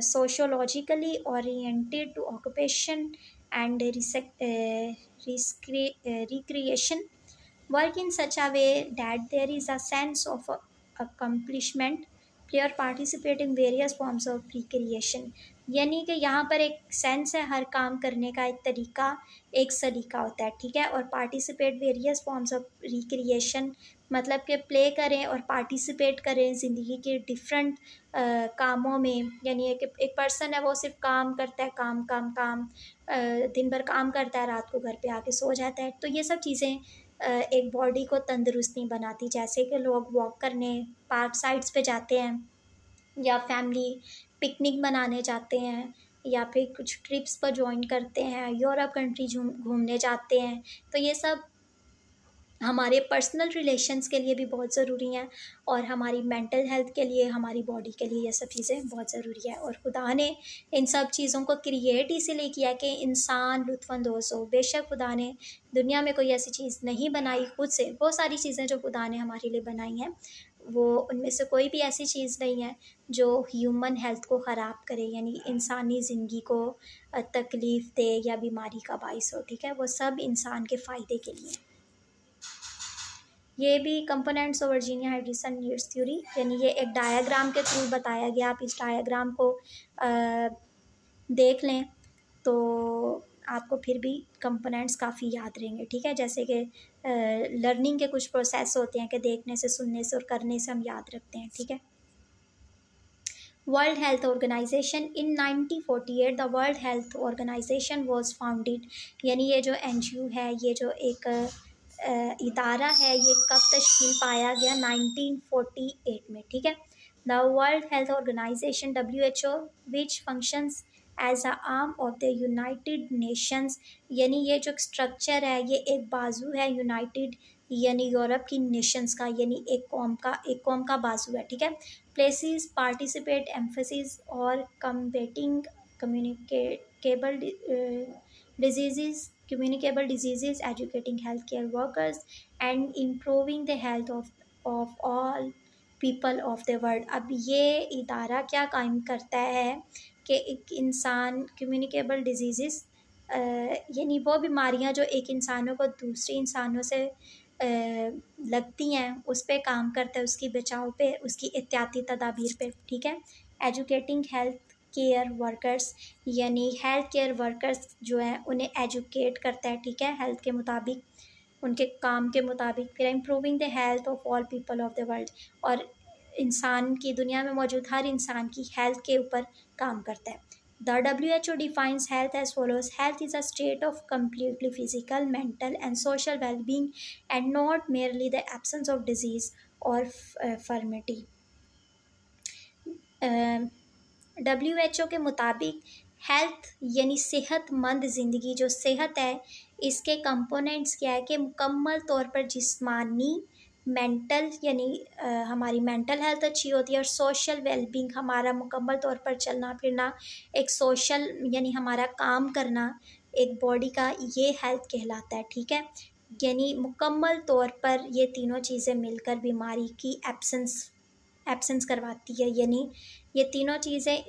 sociologically oriented to occupation and recreation, work in such a way that there is a sense of accomplishment. Player participate in various forms of recreation, यानी कि यहाँ पर एक सेंस है, हर काम करने का एक तरीका, एक सलीका होता है, ठीक है। और participate various forms of recreation, मतलब कि प्ले करें और पार्टिसिपेट करें ज़िंदगी के डिफरेंट कामों में। यानी एक पर्सन है, वो सिर्फ काम करता है, काम काम काम, दिन भर काम करता है, रात को घर पे आके सो जाता है। तो ये सब चीज़ें एक बॉडी को तंदुरुस्त नहीं बनाती। जैसे कि लोग वॉक करने पार्क साइड्स पे जाते हैं, या फैमिली पिकनिक मनाने जाते हैं, या फिर कुछ ट्रिप्स पर ज्वाइन करते हैं, यूरोप कंट्री घूमने जाते हैं। तो ये सब हमारे पर्सनल रिलेशंस के लिए भी बहुत ज़रूरी हैं, और हमारी मेंटल हेल्थ के लिए, हमारी बॉडी के लिए ये सब चीज़ें बहुत ज़रूरी है। और खुदा ने इन सब चीज़ों को क्रिएट इसीलिए किया कि इंसान लुत्फ़अंदोज़ हो। बेशक खुदा ने दुनिया में कोई ऐसी चीज़ नहीं बनाई खुद से, बहुत सारी चीज़ें जो खुदा ने हमारे लिए बनाई हैं, वो उनमें से कोई भी ऐसी चीज़ नहीं है जो ह्यूमन हेल्थ को ख़राब करे, यानी इंसानी ज़िंदगी को तकलीफ़ दे या बीमारी का बाइस हो, ठीक है। वो सब इंसान के फ़ायदे के लिए। ये भी components of Virginia Henderson needs theory, यानी ये एक डायग्राम के थ्रू बताया गया। आप इस डायग्राम को देख लें तो आपको फिर भी कंपोनेंट्स काफ़ी याद रहेंगे, ठीक है। जैसे कि लर्निंग के कुछ प्रोसेस होते हैं कि देखने से, सुनने से और करने से हम याद रखते हैं, ठीक है। World Health Organization in 1948 the World Health Organization was founded, यानी ये जो एनजीओ है, ये जो एक इदारा है, ये कब तश्कील पाया गया? 1948 में, ठीक है। The World Health Organization WHO which functions as a arm of the United Nations, यानी ये जो स्ट्रक्चर है, ये एक बाजू है यूनाइटेड, यानी यूरोप की नेशंस का, यानी एक कौम का बाजू है, ठीक है। प्लेसेस पार्टिसिपेट एम्फेसिस और कम्बेटिंग communicable diseases, educating healthcare workers, and improving the health of all people of the world। अब ये इदारा क्या काम करता है कि एक इंसान कम्युनिकेबल डिजीज़, यानी वो बीमारियां जो एक इंसानों को दूसरे इंसानों से लगती हैं, उस पर काम करता है, उसकी बचाव पे, उसकी एहतियाती तदाबीर पे, ठीक है। एजुकेटिंग हेल्थ केयर वर्कर्स, यानी हेल्थ केयर वर्कर्स जो हैं उन्हें एजुकेट करता है, ठीक है, हेल्थ के मुताबिक, उनके काम के मुताबिक। फिर improving the health of all people of the world, और इंसान की, दुनिया में मौजूद हर इंसान की हेल्थ के ऊपर काम करता है। The WHO defines health as follows: health is a state of completely physical, mental, and social well-being, and not merely the absence of disease or infirmity। WHO के मुताबिक हेल्थ यानी सेहतमंद ज़िंदगी, जो सेहत है, इसके कंपोनेंट्स क्या है कि मुकम्मल तौर पर जिस्मानी, मेंटल, यानी हमारी मेंटल हेल्थ अच्छी होती है, और सोशल वेलबींग, हमारा मुकम्मल तौर पर चलना फिरना, एक सोशल यानी हमारा काम करना एक बॉडी का, ये हेल्थ कहलाता है, ठीक है। यानी मुकम्मल तौर पर ये तीनों चीज़ें मिलकर बीमारी की एब्सेंस करवाती है, यानी ये तीनों चीज़ें,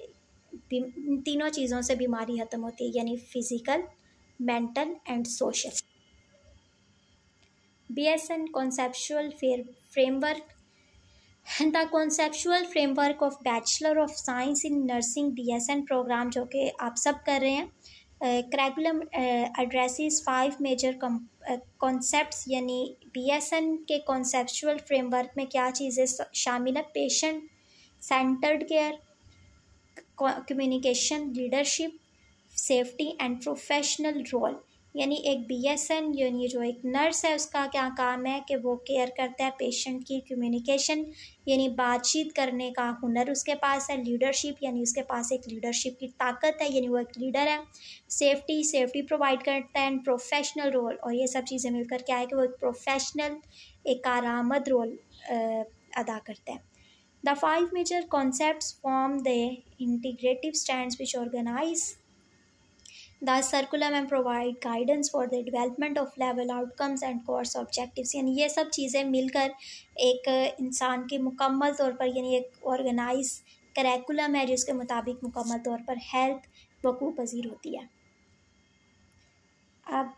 तीनों चीज़ों से बीमारी ख़त्म होती है, यानी physical, mental and social. BSN conceptual framework, the conceptual framework of bachelor of science in nursing BSN programme, जो कि आप सब कर रहे हैं। करिकुलम एड्रेसेस 5 मेजर कॉन्सेप्ट्स, यानी BSN के कॉन्सेप्चुअल फ्रेमवर्क में क्या चीज़ें शामिल है? Patient centred care, communication, leadership, safety and professional role. यानी एक BSN, यानी जो एक नर्स है, उसका क्या काम है कि वो केयर करता है पेशेंट की, कम्युनिकेशन यानी बातचीत करने का हुनर उसके पास है, लीडरशिप यानी उसके पास एक लीडरशिप की ताकत है, यानी वो एक लीडर है, सेफ्टी प्रोवाइड करता है, एंड प्रोफेशनल रोल, और ये सब चीज़ें मिलकर क्या है कि वो एक प्रोफेशनल, एक कारआमद रोल अदा करता है। The 5 major concepts form the integrative strands which organize the curriculum and provide guidance for the development of level outcomes and course objectives। यानी ये सब चीज़ें मिलकर एक इंसान के मुकम्मल तौर पर, यानी एक ऑर्गेनाइज करिकुलम है जिसके मुताबिक मुकम्मल तौर पर हेल्थ वकूफ़ पजीर होती है। अब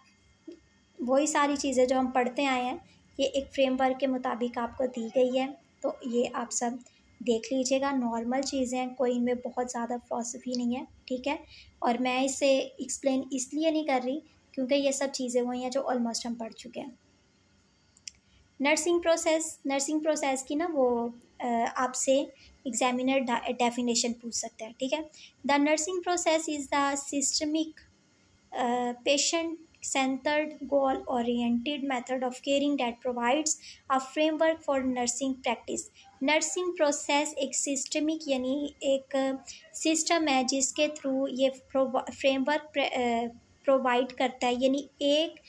वही सारी चीज़ें जो हम पढ़ते आए हैं, ये एक फ्रेमवर्क के मुताबिक आपको दी गई है, तो ये आप सब देख लीजिएगा, नॉर्मल चीज़ें हैं, कोई इनमें बहुत ज़्यादा फ़िलॉसफी नहीं है, ठीक है। और मैं इसे एक्सप्लेन इसलिए नहीं कर रही क्योंकि ये सब चीज़ें वही हैं जो ऑलमोस्ट हम पढ़ चुके हैं। नर्सिंग प्रोसेस की ना वो आपसे एग्जामिनर डेफिनेशन पूछ सकते हैं, ठीक है। The nursing process is the systemic patient centered goal oriented method of caring that provides a framework for nursing practice। Nursing process एक सिस्टमिक यानी एक सिस्टम है जिसके थ्रू ये फ्रेमवर्क प्रोवाइड करता है, यानी एक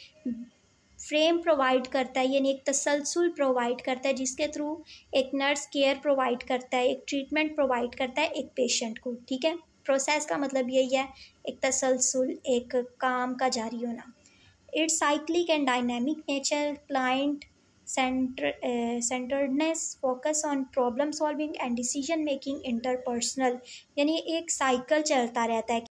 फ्रेम प्रोवाइड करता है, यानी एक तसलसल प्रोवाइड करता है जिसके थ्रू एक नर्स केयर प्रोवाइड करता है, एक ट्रीटमेंट प्रोवाइड करता है एक पेशेंट को, ठीक है। प्रोसेस का मतलब यही है, एक तसलसल, एक काम का जारी होना। It's cyclic and dynamic nature, client centredness, focus on problem solving and decision making interpersonal, यानी एक साइकिल चलता रहता है